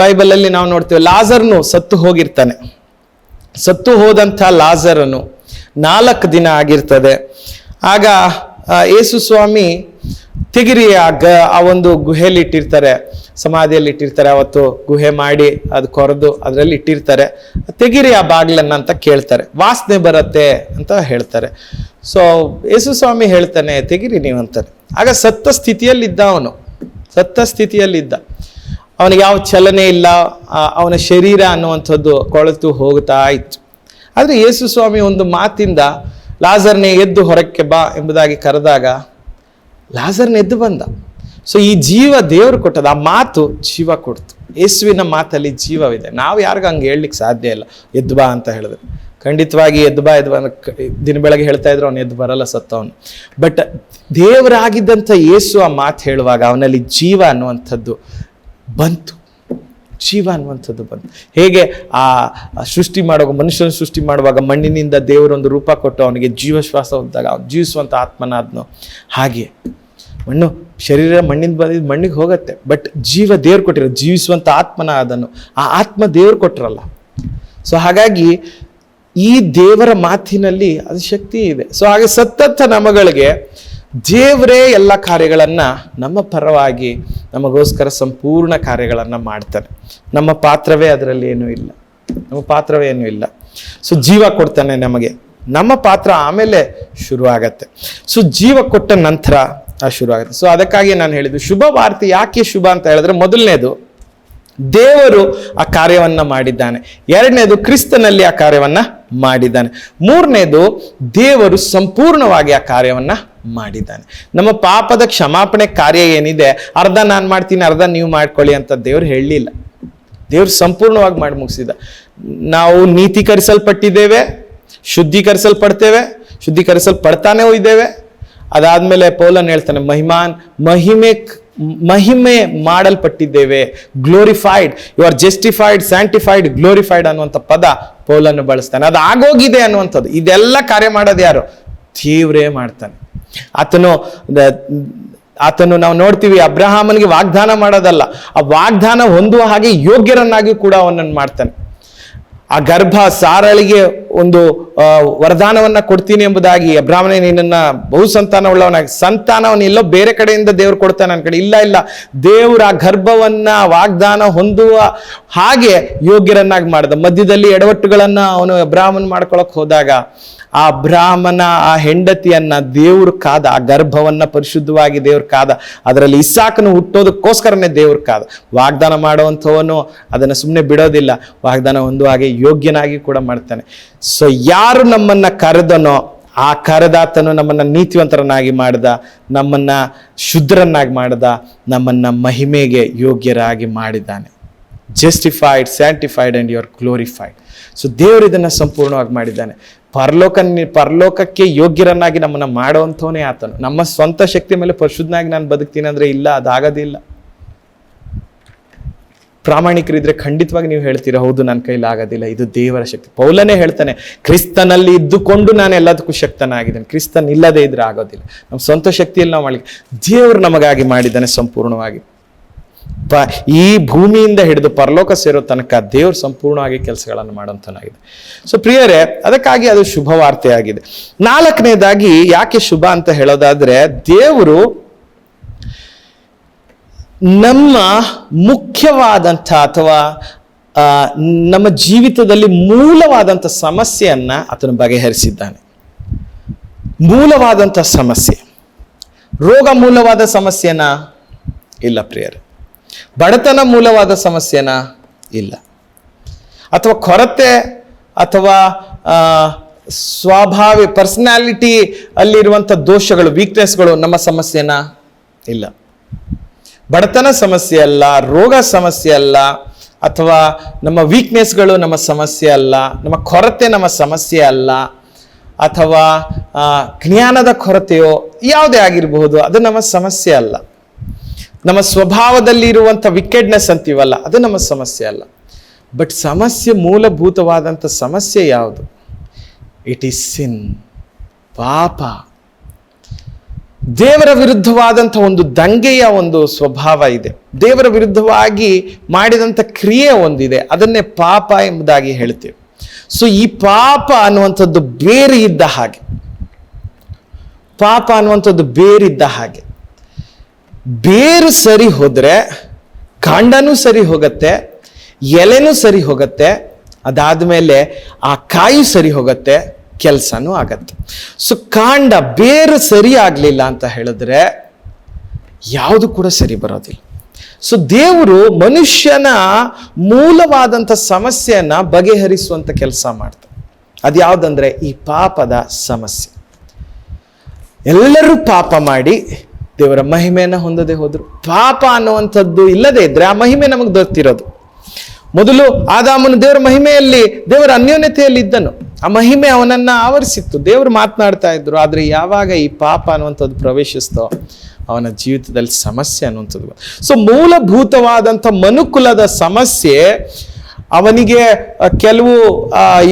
ಬೈಬಲಲ್ಲಿ ನಾವು ನೋಡ್ತೇವೆ, ಲಾಜರ್ನು ಸತ್ತು ಹೋಗಿರ್ತಾನೆ. ಸತ್ತು ಹೋದಂಥ ಲಾಜರನು 4 ದಿನ ಆಗಿರ್ತದೆ. ಆಗ ಯೇಸು ಸ್ವಾಮಿ ತೆಗಿರಿ ಆ ಒಂದು ಗುಹೆಯಲ್ಲಿ ಇಟ್ಟಿರ್ತಾರೆ, ಸಮಾಧಿಯಲ್ಲಿ ಇಟ್ಟಿರ್ತಾರೆ. ಅವತ್ತು ಗುಹೆ ಮಾಡಿ ಅದು ಕೊರೆದು ಅದರಲ್ಲಿ ಇಟ್ಟಿರ್ತಾರೆ. ತೆಗಿರಿ ಆ ಬಾಗಿಲನ್ನ ಅಂತ ಕೇಳ್ತಾರೆ. ವಾಸನೆ ಬರುತ್ತೆ ಅಂತ ಹೇಳ್ತಾರೆ. ಸೊ ಯೇಸು ಸ್ವಾಮಿ ಹೇಳ್ತಾನೆ, ತೆಗಿರಿ ನೀವು ಅಂತಾರೆ. ಆಗ ಸತ್ತ ಸ್ಥಿತಿಯಲ್ಲಿದ್ದ ಅವನಿಗೆ ಯಾವ ಚಲನೆ ಇಲ್ಲ, ಅವನ ಶರೀರ ಅನ್ನುವಂಥದ್ದು ಕೊಳೆತು ಹೋಗ್ತಾ ಇತ್ತು. ಆದರೆ ಯೇಸು ಸ್ವಾಮಿ ಒಂದು ಮಾತಿಂದ ಲಾಜರ್ನೇ ಎದ್ದು ಹೊರಕ್ಕೆ ಬಾ ಎಂಬುದಾಗಿ ಕರೆದಾಗ ಲಾಜರ್ನ ಎದ್ದು ಬಂದ. ಸೊ ಈ ಜೀವ ದೇವರು ಕೊಟ್ಟದ, ಆ ಮಾತು ಜೀವ ಕೊಡ್ತು. ಯೇಸುವಿನ ಮಾತಲ್ಲಿ ಜೀವವಿದೆ. ನಾವು ಯಾರಿಗೂ ಹಂಗೆ ಹೇಳಲಿಕ್ಕೆ ಸಾಧ್ಯ ಇಲ್ಲ. ಎದ್ದು ಬಾ ಅಂತ ಹೇಳಿದ್ರೆ ಖಂಡಿತವಾಗಿ ಎದ್ದು ಬಾ ದಿನ ಬೆಳಗ್ಗೆ ಹೇಳ್ತಾ ಇದ್ರು, ಅವನು ಎದ್ದು ಬರಲ್ಲ, ಸತ್ತವನು. ಬಟ್ ದೇವರಾಗಿದ್ದಂಥ ಯೇಸು ಆ ಮಾತು ಹೇಳುವಾಗ ಅವನಲ್ಲಿ ಜೀವ ಅನ್ನುವಂಥದ್ದು ಬಂತು. ಹೇಗೆ ಆ ಸೃಷ್ಟಿ ಮಾಡುವಾಗ, ಮನುಷ್ಯನ ಸೃಷ್ಟಿ ಮಾಡುವಾಗ ಮಣ್ಣಿನಿಂದ ದೇವರೊಂದು ರೂಪ ಕೊಟ್ಟು ಅವನಿಗೆ ಜೀವಶ್ವಾಸ ಹೊಂದಾಗ ಅವನು ಜೀವಿಸುವಂಥ ಆತ್ಮನಾದ್ನೋ, ಹಾಗೆ ಶರೀರ ಮಣ್ಣಿಂದ ಬಂದಿದ್ದು ಮಣ್ಣಿಗೆ ಹೋಗುತ್ತೆ. ಬಟ್ ಜೀವ ದೇವ್ರು ಕೊಟ್ಟಿರೋ ಜೀವಿಸುವಂಥ ಆತ್ಮನ ಅದನ್ನು, ಆ ಆತ್ಮ ದೇವ್ರು ಕೊಟ್ಟಿರಲ್ಲ. ಸೊ ಹಾಗಾಗಿ ಈ ದೇವರ ಮಾತಿನಲ್ಲಿ ಅದು ಶಕ್ತಿ ಇದೆ. ಸೊ ಹಾಗೆ ಸತ್ತಂಥ ನಮಗಳಿಗೆ ದೇವರೇ ಎಲ್ಲ ಕಾರ್ಯಗಳನ್ನು ನಮ್ಮ ಪರವಾಗಿ ನಮಗೋಸ್ಕರ ಸಂಪೂರ್ಣ ಕಾರ್ಯಗಳನ್ನು ಮಾಡ್ತಾನೆ. ನಮ್ಮ ಪಾತ್ರವೇ ಅದರಲ್ಲಿ ಏನೂ ಇಲ್ಲ. ಸೊ ಜೀವ ಕೊಡ್ತಾನೆ ನಮಗೆ. ನಮ್ಮ ಪಾತ್ರ ಆಮೇಲೆ ಶುರುವಾಗತ್ತೆ. ಸೊ ಜೀವ ಕೊಟ್ಟ ನಂತರ ಶುರು ಆಗುತ್ತೆ. ಸೊ ಅದಕ್ಕಾಗಿ ನಾನು ಹೇಳಿದ್ದು ಶುಭ ವಾರ್ತೆ ಯಾಕೆ ಶುಭ ಅಂತ ಹೇಳಿದ್ರೆ, ಮೊದಲನೇದು ದೇವರು ಆ ಕಾರ್ಯವನ್ನ ಮಾಡಿದ್ದಾನೆ. ಎರಡನೇದು ಕ್ರಿಸ್ತನಲ್ಲಿ ಆ ಕಾರ್ಯವನ್ನ ಮಾಡಿದ್ದಾನೆ. ಮೂರನೇದು ದೇವರು ಸಂಪೂರ್ಣವಾಗಿ ಆ ಕಾರ್ಯವನ್ನ ಮಾಡಿದ್ದಾನೆ. ನಮ್ಮ ಪಾಪದ ಕ್ಷಮಾಪಣೆ ಕಾರ್ಯ ಏನಿದೆ, ಅರ್ಧ ನಾನು ಮಾಡ್ತೀನಿ ಅರ್ಧ ನೀವು ಮಾಡ್ಕೊಳ್ಳಿ ಅಂತ ದೇವ್ರು ಹೇಳಲಿಲ್ಲ. ದೇವ್ರು ಸಂಪೂರ್ಣವಾಗಿ ಮಾಡಿ ಮುಗಿಸಿದ. ನಾವು ನೀತೀಕರಿಸಲ್ಪಟ್ಟಿದ್ದೇವೆ, ಶುದ್ಧೀಕರಿಸಲ್ಪಡ್ತಾನೆ ಇದ್ದೇವೆ. ಅದಾದ್ಮೇಲೆ ಪೌಲನ್ ಹೇಳ್ತಾನೆ, ಮಹಿಮೆ ಮಾಡಲ್ಪಟ್ಟಿದ್ದೇವೆ, glorified, you are justified, sanctified, glorified ಅನ್ನುವಂಥ ಪದ ಪೌಲನ್ನು ಬಳಸ್ತಾನೆ. ಅದು ಆಗೋಗಿದೆ ಅನ್ನುವಂಥದ್ದು. ಇದೆಲ್ಲ ಕಾರ್ಯ ಮಾಡೋದು ಯಾರು? ದೇವರೇ ಮಾಡ್ತಾನೆ. ಆತನು ನಾವು ನೋಡ್ತೀವಿ, ಅಬ್ರಹಾಮನಿಗೆ ವಾಗ್ದಾನ ಮಾಡೋದಲ್ಲ, ಆ ವಾಗ್ದಾನ ಹೊಂದುವ ಹಾಗೆ ಯೋಗ್ಯರನ್ನಾಗಿ ಕೂಡ ಅವನನ್ನು ಮಾಡ್ತಾನೆ. ಆ ಗರ್ಭ ಸಾರಳಿಗೆ ಒಂದು ವರದಾನವನ್ನ ಕೊಡ್ತೀನಿ ಎಂಬುದಾಗಿ, ಅಬ್ರಾಹ್ಮಣೇ ನಿನ್ನನ್ನ ಬಹು ಸಂತಾನವನ್ನ ಎಲ್ಲೋ ಬೇರೆ ಕಡೆಯಿಂದ ದೇವ್ರು ಕೊಡ್ತಾನೆ ನನ್ನ ಕಡೆ, ಇಲ್ಲ, ದೇವ್ರ ಆ ಗರ್ಭವನ್ನ ವಾಗ್ದಾನ ಹೊಂದುವ ಹಾಗೆ ಯೋಗ್ಯರನ್ನಾಗಿ ಮಾಡ್ದ. ಮಧ್ಯದಲ್ಲಿ ಎಡವಟ್ಟುಗಳನ್ನ ಅವನು ಅಬ್ರಾಹ್ಮನ್ ಮಾಡ್ಕೊಳಕ್ ಹೋದಾಗ ಆ ಬ್ರಾಹ್ಮಣ ಆ ಹೆಂಡತಿಯನ್ನ ದೇವ್ರು ಕಾದ, ಆ ಗರ್ಭವನ್ನ ಪರಿಶುದ್ಧವಾಗಿ ದೇವ್ರು ಕಾದ. ಅದರಲ್ಲಿ ಇಸಾಕನು ಹುಟ್ಟೋದಕ್ಕೋಸ್ಕರನೇ ದೇವ್ರು ಕಾದ. ವಾಗ್ದಾನ ಮಾಡುವಂಥವನು ಅದನ್ನು ಸುಮ್ಮನೆ ಬಿಡೋದಿಲ್ಲ, ವಾಗ್ದಾನ ಒಂದು ಹಾಗೆ ಯೋಗ್ಯನಾಗಿ ಕೂಡ ಮಾಡ್ತಾನೆ. ಸೊ ಯಾರು ನಮ್ಮನ್ನ ಕರೆದನೋ ಆ ಕರೆದಾತನು ನಮ್ಮನ್ನ ನೀತಿವಂತರನ್ನಾಗಿ ಮಾಡ್ದ, ನಮ್ಮನ್ನ ಶುದ್ಧರನ್ನಾಗಿ ಮಾಡ್ದ, ನಮ್ಮನ್ನ ಮಹಿಮೆಗೆ ಯೋಗ್ಯರಾಗಿ ಮಾಡಿದ್ದಾನೆ. Justified, sanctified and you are glorified. So ದೇವರು ಇದನ್ನ ಸಂಪೂರ್ಣವಾಗಿ ಮಾಡಿದ್ದಾನೆ. ಪರಲೋಕಕ್ಕೆ ಯೋಗ್ಯರನ್ನಾಗಿ ನಮ್ಮನ್ನ ಮಾಡುವಂಥವನೇ ಆತನು. ನಮ್ಮ ಸ್ವಂತ ಶಕ್ತಿ ಮೇಲೆ ಪರಿಶುದ್ಧನಾಗಿ ನಾನು ಬದುಕ್ತೀನಿ ಅಂದ್ರೆ ಇಲ್ಲ, ಅದಾಗೋದಿಲ್ಲ. ಪ್ರಾಮಾಣಿಕರಿದ್ರೆ ಖಂಡಿತವಾಗಿ ನೀವು ಹೇಳ್ತೀರಾ, ಹೌದು ನನ್ನ ಕೈಲಿ ಆಗೋದಿಲ್ಲ, ಇದು ದೇವರ ಶಕ್ತಿ. ಪೌಲನೇ ಹೇಳ್ತಾನೆ, ಕ್ರಿಸ್ತನಲ್ಲಿ ಇದ್ದುಕೊಂಡು ನಾನು ಎಲ್ಲದಕ್ಕೂ ಶಕ್ತನಾಗಿದ್ದೇನೆ. ಕ್ರಿಸ್ತನ್ ಇಲ್ಲದೆ ಇದ್ರೆ ಆಗೋದಿಲ್ಲ. ನಮ್ಮ ಸ್ವಂತ ಶಕ್ತಿಯಲ್ಲಿ ನಾವು ಮಾಡಲಿಕ್ಕೆ ದೇವರು ನಮಗಾಗಿ ಮಾಡಿದ್ದಾನೆ ಸಂಪೂರ್ಣವಾಗಿ. ಈ ಭೂಮಿಯಿಂದ ಹಿಡಿದು ಪರಲೋಕ ಸೇರೋ ತನಕ ದೇವರು ಸಂಪೂರ್ಣವಾಗಿ ಕೆಲಸಗಳನ್ನು ಮಾಡೋಂಥನಾಗಿದೆ. ಸೊ ಪ್ರಿಯರೇ, ಅದಕ್ಕಾಗಿ ಅದು ಶುಭ ವಾರ್ತೆಯಾಗಿದೆ. ನಾಲ್ಕನೇದಾಗಿ ಯಾಕೆ ಶುಭ ಅಂತ ಹೇಳೋದಾದ್ರೆ, ದೇವರು ನಮ್ಮ ಮುಖ್ಯವಾದಂಥ ಅಥವಾ ನಮ್ಮ ಜೀವಿತದಲ್ಲಿ ಮೂಲವಾದಂಥ ಸಮಸ್ಯೆಯನ್ನ ಆತನು ಬಗೆಹರಿಸಿದ್ದಾನೆ. ಮೂಲವಾದಂಥ ಸಮಸ್ಯೆ, ರೋಗ ಮೂಲವಾದ ಸಮಸ್ಯೆನ ಇಲ್ಲ ಪ್ರಿಯರೇ. ಬಡತನ ಮೂಲವಾದ ಸಮಸ್ಯೆನ ಇಲ್ಲ. ಅಥವಾ ಕೊರತೆ ಅಥವಾ ಸ್ವಾಭಾವಿಕ ಪರ್ಸನಾಲಿಟಿ ಅಲ್ಲಿರುವಂಥ ದೋಷಗಳು, ವೀಕ್ನೆಸ್ಗಳು ನಮ್ಮ ಸಮಸ್ಯೆನ ಇಲ್ಲ. ಬಡತನ ಸಮಸ್ಯೆ ಅಲ್ಲ, ರೋಗ ಸಮಸ್ಯೆ ಅಲ್ಲ, ಅಥವಾ ನಮ್ಮ ವೀಕ್ನೆಸ್ಗಳು ನಮ್ಮ ಸಮಸ್ಯೆ ಅಲ್ಲ, ನಮ್ಮ ಕೊರತೆ ನಮ್ಮ ಸಮಸ್ಯೆ ಅಲ್ಲ, ಅಥವಾ ಜ್ಞಾನದ ಕೊರತೆಯೋ ಯಾವುದೇ ಆಗಿರಬಹುದು, ಅದು ನಮ್ಮ ಸಮಸ್ಯೆ ಅಲ್ಲ. ನಮ್ಮ ಸ್ವಭಾವದಲ್ಲಿ ಇರುವಂಥ ವಿಕೆಡ್ನೆಸ್ ಅಂತೀವಲ್ಲ, ಅದು ನಮ್ಮ ಸಮಸ್ಯೆ ಅಲ್ಲ. ಬಟ್ ಸಮಸ್ಯೆ, ಮೂಲಭೂತವಾದಂಥ ಸಮಸ್ಯೆ ಯಾವುದು? ಇಟ್ ಈಸ್ ಸಿನ್, ಪಾಪ. ದೇವರ ವಿರುದ್ಧವಾದಂಥ ಒಂದು ದಂಗೆಯ ಒಂದು ಸ್ವಭಾವ ಇದೆ. ದೇವರ ವಿರುದ್ಧವಾಗಿ ಮಾಡಿದಂಥ ಕ್ರಿಯೆ ಒಂದಿದೆ, ಅದನ್ನೇ ಪಾಪ ಎಂಬುದಾಗಿ ಹೇಳ್ತೇವೆ. ಸೊ ಈ ಪಾಪ ಅನ್ನುವಂಥದ್ದು ಬೇರೆ ಇದ್ದ ಹಾಗೆ. ಪಾಪ ಅನ್ನುವಂಥದ್ದು ಬೇರಿದ್ದ ಹಾಗೆ. ಬೇರು ಸರಿ ಹೋದ್ರೆ ಕಾಂಡನೂ ಸರಿ ಹೋಗತ್ತೆ, ಎಲೆನೂ ಸರಿ ಹೋಗತ್ತೆ, ಅದಾದ್ಮೇಲೆ ಆ ಕಾಯಿ ಸರಿ ಹೋಗತ್ತೆ, ಕೆಲಸನೂ ಆಗತ್ತೆ. ಸೊ ಕಾಂಡ ಬೇರು ಸರಿ ಆಗ್ಲಿಲ್ಲ ಅಂತ ಹೇಳಿದ್ರೆ ಯಾವುದು ಕೂಡ ಸರಿ ಬರೋದಿಲ್ಲ. ಸೊ ದೇವರು ಮನುಷ್ಯನ ಮೂಲವಾದಂಥ ಸಮಸ್ಯೆಯನ್ನ ಬಗೆಹರಿಸುವಂತ ಕೆಲಸ ಮಾಡ್ತಾರೆ. ಅದ್ಯಾವುದಂದ್ರೆ ಈ ಪಾಪದ ಸಮಸ್ಯೆ. ಎಲ್ಲರೂ ಪಾಪ ಮಾಡಿ ದೇವರ ಮಹಿಮೆಯನ್ನು ಹೊಂದದೆ ಹೋದ್ರು. ಪಾಪ ಅನ್ನುವಂಥದ್ದು ಇಲ್ಲದೆ ಇದ್ರೆ ಆ ಮಹಿಮೆ ನಮಗೆ ದೊರೆತಿರೋದು. ಮೊದಲು ಆದಾಮನು ದೇವರ ಮಹಿಮೆಯಲ್ಲಿ, ದೇವರ ಅನ್ಯೋನ್ಯತೆಯಲ್ಲಿ ಇದ್ದನು. ಆ ಮಹಿಮೆ ಅವನನ್ನ ಆವರಿಸಿತ್ತು, ದೇವರು ಮಾತನಾಡ್ತಾ ಇದ್ರು. ಆದ್ರೆ ಯಾವಾಗ ಈ ಪಾಪ ಅನ್ನುವಂಥದ್ದು ಪ್ರವೇಶಿಸ್ತೋ ಅವನ ಜೀವಿತದಲ್ಲಿ ಸಮಸ್ಯೆ ಅನ್ನುವಂಥದ್ದು. ಸೊ ಮೂಲಭೂತವಾದಂಥ ಮನುಕುಲದ ಸಮಸ್ಯೆ, ಅವನಿಗೆ ಕೆಲವು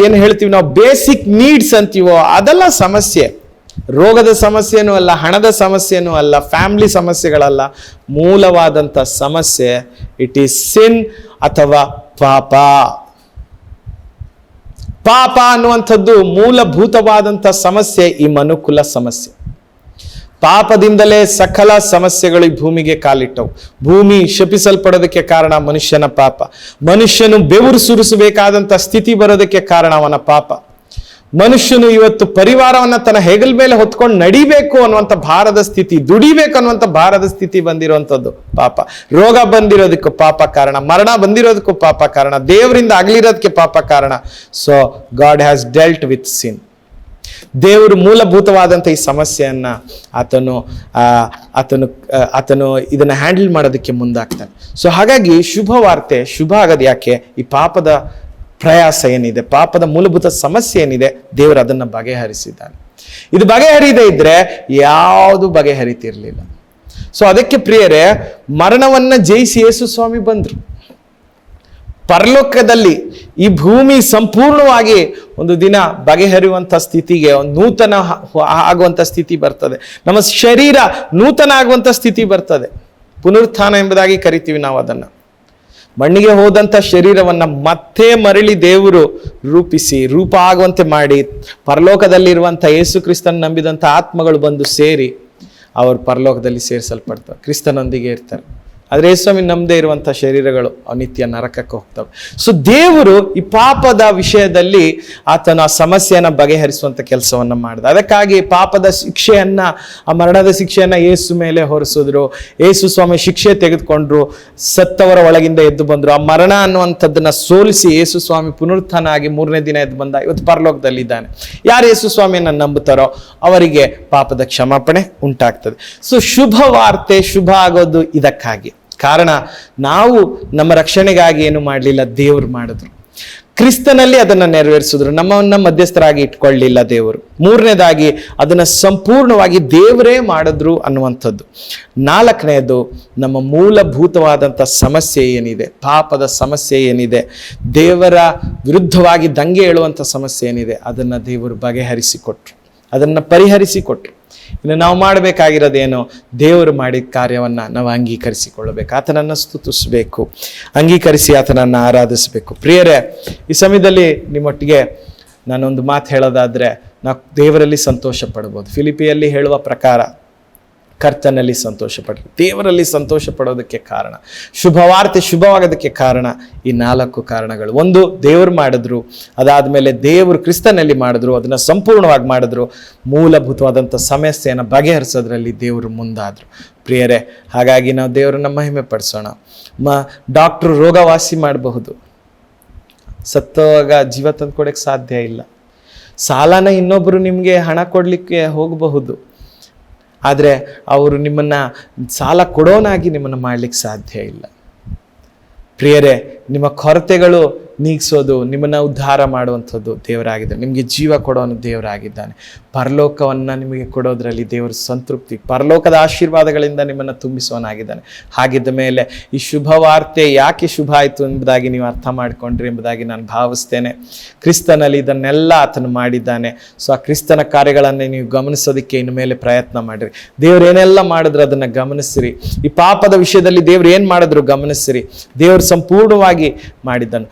ಏನು ಹೇಳ್ತೀವಿ ನಾವು ಬೇಸಿಕ್ ನೀಡ್ಸ್ ಅಂತೀವೋ ಅದೆಲ್ಲ ಸಮಸ್ಯೆ. ರೋಗದ ಸಮಸ್ಯೆನೂ ಅಲ್ಲ, ಹಣದ ಸಮಸ್ಯೆನೂ ಅಲ್ಲ, ಫ್ಯಾಮಿಲಿ ಸಮಸ್ಯೆಗಳಲ್ಲ. ಮೂಲವಾದಂಥ ಸಮಸ್ಯೆ ಇಟ್ ಈಸ್ ಸಿನ್ ಅಥವಾ ಪಾಪ. ಪಾಪ ಅನ್ನುವಂಥದ್ದು ಮೂಲಭೂತವಾದಂಥ ಸಮಸ್ಯೆ, ಈ ಮನುಕುಲ ಸಮಸ್ಯೆ. ಪಾಪದಿಂದಲೇ ಸಕಲ ಸಮಸ್ಯೆಗಳು ಈ ಭೂಮಿಗೆ ಕಾಲಿಟ್ಟವು. ಭೂಮಿ ಶಪಿಸಲ್ಪಡೋದಕ್ಕೆ ಕಾರಣ ಮನುಷ್ಯನ ಪಾಪ. ಮನುಷ್ಯನು ಬೆವರು ಸುರಿಸಬೇಕಾದಂಥ ಸ್ಥಿತಿ ಬರೋದಕ್ಕೆ ಕಾರಣ ಅವನ ಪಾಪ. ಮನುಷ್ಯನು ಇವತ್ತು ಪರಿವಾರವನ್ನ ತನ್ನ ಹೆಗಲ ಮೇಲೆ ಹೊತ್ಕೊಂಡು ನಡಿಬೇಕು ಅನ್ನುವಂಥ ಭಾರದ ಸ್ಥಿತಿ, ದುಡಿಬೇಕು ಅನ್ನುವಂಥ ಭಾರದ ಸ್ಥಿತಿ ಬಂದಿರುವಂಥದ್ದು ಪಾಪ. ರೋಗ ಬಂದಿರೋದಕ್ಕೂ ಪಾಪ ಕಾರಣ, ಮರಣ ಬಂದಿರೋದಕ್ಕೂ ಪಾಪ ಕಾರಣ, ದೇವರಿಂದ ಆಗ್ಲಿರೋದಕ್ಕೆ ಪಾಪ ಕಾರಣ. So God has dealt with sin. ದೇವರು ಮೂಲಭೂತವಾದಂಥ ಈ ಸಮಸ್ಯೆಯನ್ನ ಆತನು ಇದನ್ನ ಹ್ಯಾಂಡಲ್ ಮಾಡೋದಕ್ಕೆ ಮುಂದಾಗ್ತಾನೆ. ಸೊ ಹಾಗಾಗಿ ಶುಭ ವಾರ್ತೆ ಶುಭ ಆಗೋದು ಯಾಕೆ? ಈ ಪಾಪದ ಪ್ರಯಾಸ ಏನಿದೆ, ಪಾಪದ ಮೂಲಭೂತ ಸಮಸ್ಯೆ ಏನಿದೆ, ದೇವರು ಅದನ್ನ ಬಗೆಹರಿಸಿದ್ದಾನೆ. ಇದು ಬಗೆಹರಿದೇ ಇದ್ರೆ ಯಾವುದು ಬಗೆಹರಿತಿರ್ಲಿಲ್ಲ. ಸೊ ಅದಕ್ಕೆ ಪ್ರಿಯರೇ, ಮರಣವನ್ನ ಜಯಿಸಿ ಯೇಸು ಸ್ವಾಮಿ ಬಂದ್ರು. ಪರಲೋಕದಲ್ಲಿ ಈ ಭೂಮಿ ಸಂಪೂರ್ಣವಾಗಿ ಒಂದು ದಿನ ಬಗೆಹರಿಯುವಂಥ ಸ್ಥಿತಿಗೆ, ಒಂದು ನೂತನ ಆಗುವಂಥ ಸ್ಥಿತಿ ಬರ್ತದೆ. ನಮ್ಮ ಶರೀರ ನೂತನ ಆಗುವಂಥ ಸ್ಥಿತಿ ಬರ್ತದೆ. ಪುನರುತ್ಥಾನ ಎಂಬುದಾಗಿ ಕರಿತೀವಿ ನಾವು ಅದನ್ನ. ಮಣ್ಣಿಗೆ ಹೋದಂಥ ಶರೀರವನ್ನ ಮತ್ತೆ ಮರಳಿ ದೇವರು ರೂಪಿಸಿ ರೂಪ ಆಗುವಂತೆ ಮಾಡಿ, ಪರಲೋಕದಲ್ಲಿರುವಂಥ ಯೇಸು ಕ್ರಿಸ್ತನ ನಂಬಿದಂಥ ಆತ್ಮಗಳು ಬಂದು ಸೇರಿ ಅವರು ಪರಲೋಕದಲ್ಲಿ ಸೇರಿಸಲ್ಪಡ್ತಾರೆ, ಕ್ರಿಸ್ತನೊಂದಿಗೆ ಇರ್ತಾರೆ. ಆದರೆ ಯೇಸುಸ್ವಾಮಿ ನಮ್ಮದೇ ಇರುವಂಥ ಶರೀರಗಳು ನಿತ್ಯ ನರಕಕ್ಕೆ ಹೋಗ್ತವೆ. ಸೊ ದೇವರು ಈ ಪಾಪದ ವಿಷಯದಲ್ಲಿ ಆತನ ಆ ಸಮಸ್ಯೆಯನ್ನು ಬಗೆಹರಿಸುವಂಥ ಕೆಲಸವನ್ನು ಮಾಡಿದ. ಅದಕ್ಕಾಗಿ ಪಾಪದ ಶಿಕ್ಷೆಯನ್ನ, ಆ ಮರಣದ ಶಿಕ್ಷೆಯನ್ನ ಯೇಸು ಮೇಲೆ ಹೊರಿಸಿದ್ರು. ಯೇಸು ಸ್ವಾಮಿ ಶಿಕ್ಷೆ ತೆಗೆದುಕೊಂಡ್ರು, ಸತ್ತವರ ಒಳಗಿಂದ ಎದ್ದು ಬಂದ್ರು. ಆ ಮರಣ ಅನ್ನುವಂಥದ್ದನ್ನ ಸೋಲಿಸಿ ಯೇಸು ಸ್ವಾಮಿ ಪುನರುತ್ಥಾನ ಆಗಿ 3ನೇ ದಿನ ಎದ್ದು ಬಂದ. ಇವತ್ತು ಪರಲೋಕದಲ್ಲಿದ್ದಾನೆ. ಯಾರು ಯೇಸು ಸ್ವಾಮಿಯನ್ನ ನಂಬುತ್ತಾರೋ ಅವರಿಗೆ ಪಾಪದ ಕ್ಷಮಾಪಣೆ ಉಂಟಾಗ್ತದೆ. ಸೊ ಶುಭ ವಾರ್ತೆ ಶುಭ ಆಗೋದು ಇದಕ್ಕಾಗಿ. ಕಾರಣ ನಾವು ನಮ್ಮ ರಕ್ಷಣೆಗಾಗಿ ಏನು ಮಾಡಲಿಲ್ಲ, ದೇವರು ಮಾಡಿದ್ರು. ಕ್ರಿಸ್ತನಲ್ಲಿ ಅದನ್ನ ನೆರವೇರಿಸಿದ್ರು, ನಮ್ಮನ್ನ ಮಧ್ಯಸ್ಥರಾಗಿ ಇಟ್ಕೊಳ್ಳಿಲ್ಲ ದೇವರು. 3ನೇದಾಗಿ ಅದನ್ನ ಸಂಪೂರ್ಣವಾಗಿ ದೇವರೇ ಮಾಡಿದ್ರು ಅನ್ನುವಂಥದ್ದು. 4ನೇದು, ನಮ್ಮ ಮೂಲಭೂತವಾದಂಥ ಸಮಸ್ಯೆ ಏನಿದೆ, ಪಾಪದ ಸಮಸ್ಯೆ ಏನಿದೆ, ದೇವರ ವಿರುದ್ಧವಾಗಿ ದಂಗೆ ಏಳುವಂಥ ಸಮಸ್ಯೆ ಏನಿದೆ, ಅದನ್ನ ದೇವರು ಬಗೆಹರಿಸಿಕೊಟ್ರು, ಅದನ್ನ ಪರಿಹರಿಸಿಕೊಟ್ರು. ಇನ್ನು ನಾವು ಮಾಡಬೇಕಾಗಿರೋದೇನು? ದೇವರು ಮಾಡಿದ ಕಾರ್ಯವನ್ನ ನಾವು ಅಂಗೀಕರಿಸಿಕೊಳ್ಳಬೇಕು, ಆತನನ್ನು ಸ್ತುತಿಸಬೇಕು, ಅಂಗೀಕರಿಸಿ ಆತನನ್ನು ಆರಾಧಿಸಬೇಕು. ಪ್ರಿಯರೇ, ಈ ಸಮಯದಲ್ಲಿ ನಿಮ್ಮೊಟ್ಟಿಗೆ ನಾನೊಂದು ಮಾತು ಹೇಳೋದಾದ್ರೆ, ನಾವು ದೇವರಲ್ಲಿ ಸಂತೋಷ ಪಡ್ಬೋದು. ಫಿಲಿಪಿಯಲ್ಲಿ ಹೇಳುವ ಪ್ರಕಾರ ಕರ್ತನಲ್ಲಿ ಸಂತೋಷ ಪಡ್ರಿ. ದೇವರಲ್ಲಿ ಸಂತೋಷ ಪಡೋದಕ್ಕೆ ಕಾರಣ, ಶುಭವಾರ್ತೆ ಶುಭವಾಗೋದಕ್ಕೆ ಕಾರಣ ಈ 4 ಕಾರಣಗಳು. ಒಂದು, ದೇವರು ಮಾಡಿದ್ರು. ಅದಾದ್ಮೇಲೆ ದೇವರು ಕ್ರಿಸ್ತನಲ್ಲಿ ಮಾಡಿದ್ರು, ಅದನ್ನ ಸಂಪೂರ್ಣವಾಗಿ ಮಾಡಿದ್ರು. ಮೂಲಭೂತವಾದಂಥ ಸಮಸ್ಯೆಯನ್ನು ಬಗೆಹರಿಸೋದ್ರಲ್ಲಿ ದೇವರು ಮುಂದಾದ್ರು. ಪ್ರಿಯರೇ, ಹಾಗಾಗಿ ನಾವು ದೇವರನ್ನ ಮಹಿಮೆ ಪಡಿಸೋಣ. ಡಾಕ್ಟ್ರು ರೋಗ ವಾಸಿ ಮಾಡಬಹುದು, ಸತ್ತೋಗ ಜೀವ ತಂದು ಕೊಡಕ್ಕೆ ಸಾಧ್ಯ ಇಲ್ಲ. ಸಾಲನ ಇನ್ನೊಬ್ಬರು ನಿಮಗೆ ಹಣ ಕೊಡಲಿಕ್ಕೆ ಹೋಗಬಹುದು, ಆದರೆ ಅವರು ನಿಮ್ಮನ್ನ ಸಾಲ ಕೊಡೋನಾಗಿ ನಿಮ್ಮನ್ನು ಮಾಡಲಿಕ್ಕೆ ಸಾಧ್ಯ ಇಲ್ಲ. ಪ್ರಿಯರೇ, ನಿಮ್ಮ ಕೊರತೆಗಳು ನೀಗಿಸೋದು, ನಿಮ್ಮನ್ನ ಉದ್ಧಾರ ಮಾಡುವಂಥದ್ದು ದೇವರಾಗಿದ್ದಾನೆ. ನಿಮಗೆ ಜೀವ ಕೊಡೋನು ದೇವರಾಗಿದ್ದಾನೆ. ಪರಲೋಕವನ್ನು ನಿಮಗೆ ಕೊಡೋದ್ರಲ್ಲಿ ದೇವರು ಸಂತೃಪ್ತಿ, ಪರಲೋಕದ ಆಶೀರ್ವಾದಗಳಿಂದ ನಿಮ್ಮನ್ನು ತುಂಬಿಸೋನಾಗಿದ್ದಾನೆ. ಹಾಗಿದ್ದ ಮೇಲೆ ಈ ಶುಭ ವಾರ್ತೆ ಯಾಕೆ ಶುಭ ಆಯಿತು ಎಂಬುದಾಗಿ ನೀವು ಅರ್ಥ ಮಾಡಿಕೊಂಡ್ರಿ ಎಂಬುದಾಗಿ ನಾನು ಭಾವಿಸ್ತೇನೆ. ಕ್ರಿಸ್ತನಲ್ಲಿ ಇದನ್ನೆಲ್ಲ ಆತನು ಮಾಡಿದ್ದಾನೆ. ಸೊ ಆ ಕ್ರಿಸ್ತನ ಕಾರ್ಯಗಳನ್ನು ನೀವು ಗಮನಿಸೋದಕ್ಕೆ ಇನ್ನು ಮೇಲೆ ಪ್ರಯತ್ನ ಮಾಡಿರಿ. ದೇವ್ರು ಏನೆಲ್ಲ ಮಾಡಿದ್ರು ಅದನ್ನು ಗಮನಿಸಿರಿ. ಈ ಪಾಪದ ವಿಷಯದಲ್ಲಿ ದೇವ್ರು ಏನು ಮಾಡಿದ್ರು ಗಮನಿಸಿರಿ. ದೇವರು ಸಂಪೂರ್ಣವಾಗಿ ಮಾಡಿದ್ದನು.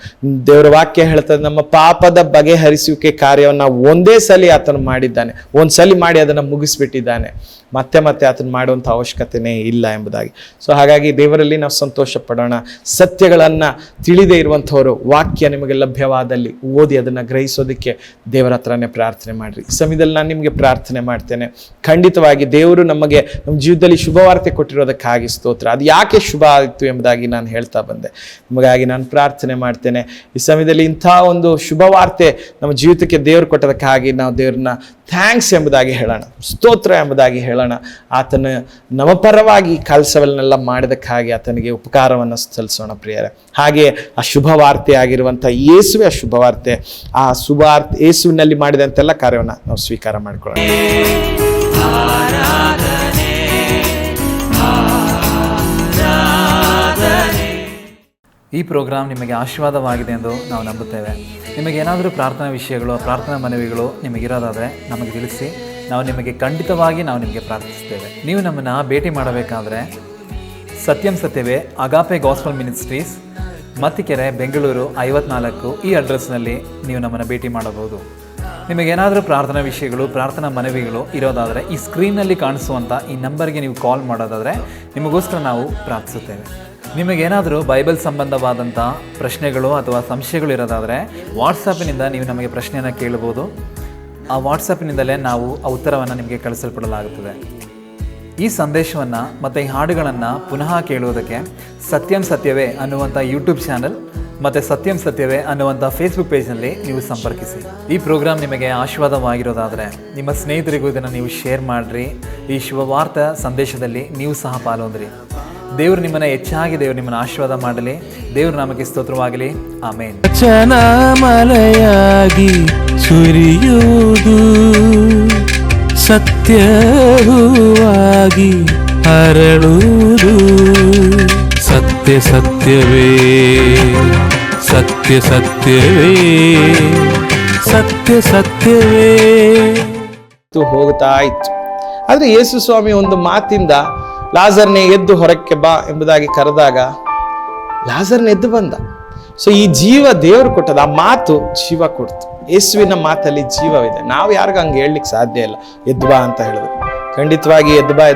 ದೇವರ ವಾಕ್ಯ ಹೇಳ್ತದೆ, ನಮ್ಮ ಪಾಪದ ಬಗೆಹರಿಸುವಿಕೆ ಕಾರ್ಯವನ್ನು ಒಂದೇ ಸಲ ಆತನು ಮಾಡಿದ್ದಾನೆ. ಮಾಡಿದ್ದಾನೆ, ಒಂದ್ಸಲಿ ಮಾಡಿ ಅದನ್ನು ಮುಗಿಸ್ಬಿಟ್ಟಿದ್ದಾನೆ, ಮತ್ತೆ ಮತ್ತೆ ಅದನ್ನು ಮಾಡುವಂಥ ಅವಶ್ಯಕತೆನೇ ಇಲ್ಲ ಎಂಬುದಾಗಿ. ಸೊ ಹಾಗಾಗಿ ದೇವರಲ್ಲಿ ನಾವು ಸಂತೋಷ ಪಡೋಣ. ಸತ್ಯಗಳನ್ನು ತಿಳಿದೇ ಇರುವಂಥವರು ವಾಕ್ಯ ನಿಮಗೆ ಲಭ್ಯವಾದಲ್ಲಿ ಓದಿ ಅದನ್ನು ಗ್ರಹಿಸೋದಕ್ಕೆ ದೇವರ ಹತ್ರನೇ ಪ್ರಾರ್ಥನೆ ಮಾಡಿರಿ. ಈ ಸಮಯದಲ್ಲಿ ನಾನು ನಿಮಗೆ ಪ್ರಾರ್ಥನೆ ಮಾಡ್ತೇನೆ. ಖಂಡಿತವಾಗಿ ದೇವರು ನಮಗೆ ನಮ್ಮ ಜೀವಿತದಲ್ಲಿ ಶುಭವಾರ್ತೆ ಕೊಟ್ಟಿರೋದಕ್ಕಾಗಿ ಸ್ತೋತ್ರ. ಅದು ಯಾಕೆ ಶುಭ ಆಯಿತು ಎಂಬುದಾಗಿ ನಾನು ಹೇಳ್ತಾ ಬಂದೆ. ನಿಮಗಾಗಿ ನಾನು ಪ್ರಾರ್ಥನೆ ಮಾಡ್ತೇನೆ. ಈ ಸಮಯದಲ್ಲಿ ಇಂಥ ಒಂದು ಶುಭವಾರ್ತೆ ನಮ್ಮ ಜೀವಿತಕ್ಕೆ ದೇವರು ಕೊಟ್ಟದಕ್ಕಾಗಿ ನಾವು ದೇವ್ರನ್ನ ಥ್ಯಾಂಕ್ಸ್ ಎಂಬುದಾಗಿ ಹೇಳೋಣ, ಸ್ತೋತ್ರ ಎಂಬುದಾಗಿ ಹೇಳೋಣ. ಆತನ ನಮ್ಮ ಪರವಾಗಿ ಕೆಲಸವನ್ನೆಲ್ಲ ಮಾಡಿದಕ್ಕಾಗಿ ಆತನಿಗೆ ಉಪಕಾರವನ್ನು ಸಲ್ಲಿಸೋಣ ಪ್ರಿಯರೇ. ಹಾಗೆ ಆ ಶುಭವಾರ್ತೆ ಆಗಿರುವಂಥ ಯೇಸುವೆ ಶುಭವಾರ್ತೆ, ಆ ಶುಭವಾರ್ತೆ ಯೇಸುವಿನಲ್ಲಿ ಮಾಡಿದಂತೆಲ್ಲ ಕಾರ್ಯವನ್ನು ನಾವು ಸ್ವೀಕಾರ ಮಾಡಿಕೊಳ್ಳೋಣ. ಈ ಪ್ರೋಗ್ರಾಮ್ ನಿಮಗೆ ಆಶೀರ್ವಾದವಾಗಿದೆ ಎಂದು ನಾವು ನಂಬುತ್ತೇವೆ. ನಿಮಗೇನಾದರೂ ಪ್ರಾರ್ಥನಾ ವಿಷಯಗಳು, ಪ್ರಾರ್ಥನಾ ಮನವಿಗಳು ನಿಮಗಿರೋದಾದರೆ ನಮಗೆ ತಿಳಿಸಿ. ನಾವು ನಿಮಗೆ ಪ್ರಾರ್ಥಿಸ್ತೇವೆ. ನೀವು ನಮ್ಮನ್ನು ಭೇಟಿ ಮಾಡಬೇಕಾದ್ರೆ ಸತ್ಯಂ ಸತ್ಯವೇ ಅಗಾಪೆ ಗಾಸ್ಪಲ್ ಮಿನಿಸ್ಟ್ರೀಸ್, ಮತ್ತಿಕೆರೆ, ಬೆಂಗಳೂರು 54 ಈ ಅಡ್ರೆಸ್ನಲ್ಲಿ ನೀವು ನಮ್ಮನ್ನು ಭೇಟಿ ಮಾಡಬಹುದು. ನಿಮಗೇನಾದರೂ ಪ್ರಾರ್ಥನಾ ವಿಷಯಗಳು, ಪ್ರಾರ್ಥನಾ ಮನವಿಗಳು ಇರೋದಾದರೆ ಈ ಸ್ಕ್ರೀನ್ನಲ್ಲಿ ಕಾಣಿಸುವಂಥ ಈ ನಂಬರ್ಗೆ ನೀವು ಕಾಲ್ ಮಾಡೋದಾದರೆ ನಿಮಗೋಸ್ಕರ ನಾವು ಪ್ರಾರ್ಥಿಸುತ್ತೇವೆ. ನಿಮಗೇನಾದರೂ ಬೈಬಲ್ ಸಂಬಂಧವಾದಂಥ ಪ್ರಶ್ನೆಗಳು ಅಥವಾ ಸಂಶಯಗಳು ಇರೋದಾದರೆ ವಾಟ್ಸಪ್ಪಿನಿಂದ ನೀವು ನಮಗೆ ಪ್ರಶ್ನೆಯನ್ನು ಕೇಳಬಹುದು. ಆ ವಾಟ್ಸಪ್ಪಿನಿಂದಲೇ ನಾವು ಆ ಉತ್ತರವನ್ನು ನಿಮಗೆ ಕಳಿಸಲ್ಪಡಲಾಗುತ್ತದೆ. ಈ ಸಂದೇಶವನ್ನು ಮತ್ತು ಈ ಹಾಡುಗಳನ್ನು ಪುನಃ ಕೇಳುವುದಕ್ಕೆ ಸತ್ಯಂ ಸತ್ಯವೇ ಅನ್ನುವಂಥ ಯೂಟ್ಯೂಬ್ ಚಾನಲ್ ಮತ್ತು ಸತ್ಯಂ ಸತ್ಯವೇ ಅನ್ನುವಂಥ ಫೇಸ್ಬುಕ್ ಪೇಜ್ನಲ್ಲಿ ನೀವು ಸಂಪರ್ಕಿಸಿ. ಈ ಪ್ರೋಗ್ರಾಮ್ ನಿಮಗೆ ಆಶೀರ್ವಾದವಾಗಿರೋದಾದರೆ ನಿಮ್ಮ ಸ್ನೇಹಿತರಿಗೂ ಇದನ್ನು ನೀವು ಶೇರ್ ಮಾಡಿರಿ. ಈ ಶುಭವಾರ್ತಾ ಸಂದೇಶದಲ್ಲಿ ನೀವು ಸಹ ಪಾಲ್ಗೊಂಡ್ರಿ. ದೇವರು ನಿಮ್ಮನ್ನು ಹೆಚ್ಚಾಗಿ ದೇವರು ನಿಮ್ಮನ್ನು ಆಶೀರ್ವಾದ ಮಾಡಲಿ. ದೇವರು ನಾಮಕ್ಕೆ ಸ್ತೋತ್ರವಾಗಲಿ. ಆಮೇನ್. ವಚನ ಮಳೆಯಾಗಿ ಸುರಿಯುವುದು, ಸತ್ಯವಾಗಿ ಹರಡುವುದು. ಸತ್ಯ ಸತ್ಯವೇ, ಸತ್ಯ ಸತ್ಯವೇ, ಸತ್ಯ ಸತ್ಯವೇ. ಹೋಗ್ತಾ ಇತ್ತು. ಆದರೆ ಯೇಸು ಸ್ವಾಮಿ ಒಂದು ಮಾತಿಂದ ಲಾಜರ್ನೇ ಎದ್ದು ಹೊರಕ್ಕೆ ಬಾ ಎಂಬುದಾಗಿ ಕರೆದಾಗ ಲಾಜರ್ನ ಎದ್ದು ಬಂದ. ಸೊ ಈ ಜೀವ ದೇವರು ಕೊಟ್ಟದ, ಆ ಮಾತು ಜೀವ ಕೊಡ್ತು. ಯೇಸುವಿನ ಮಾತಲ್ಲಿ ಜೀವವಿದೆ. ನಾವು ಯಾರಿಗೂ ಹಂಗೆ ಹೇಳಲಿಕ್ಕೆ ಸಾಧ್ಯ ಇಲ್ಲ. ಎದ್ದು ಬಾ ಅಂತ ಹೇಳಿದ್ರು. ಖಂಡಿತವಾಗಿ ಎದ್ದು ಬಾ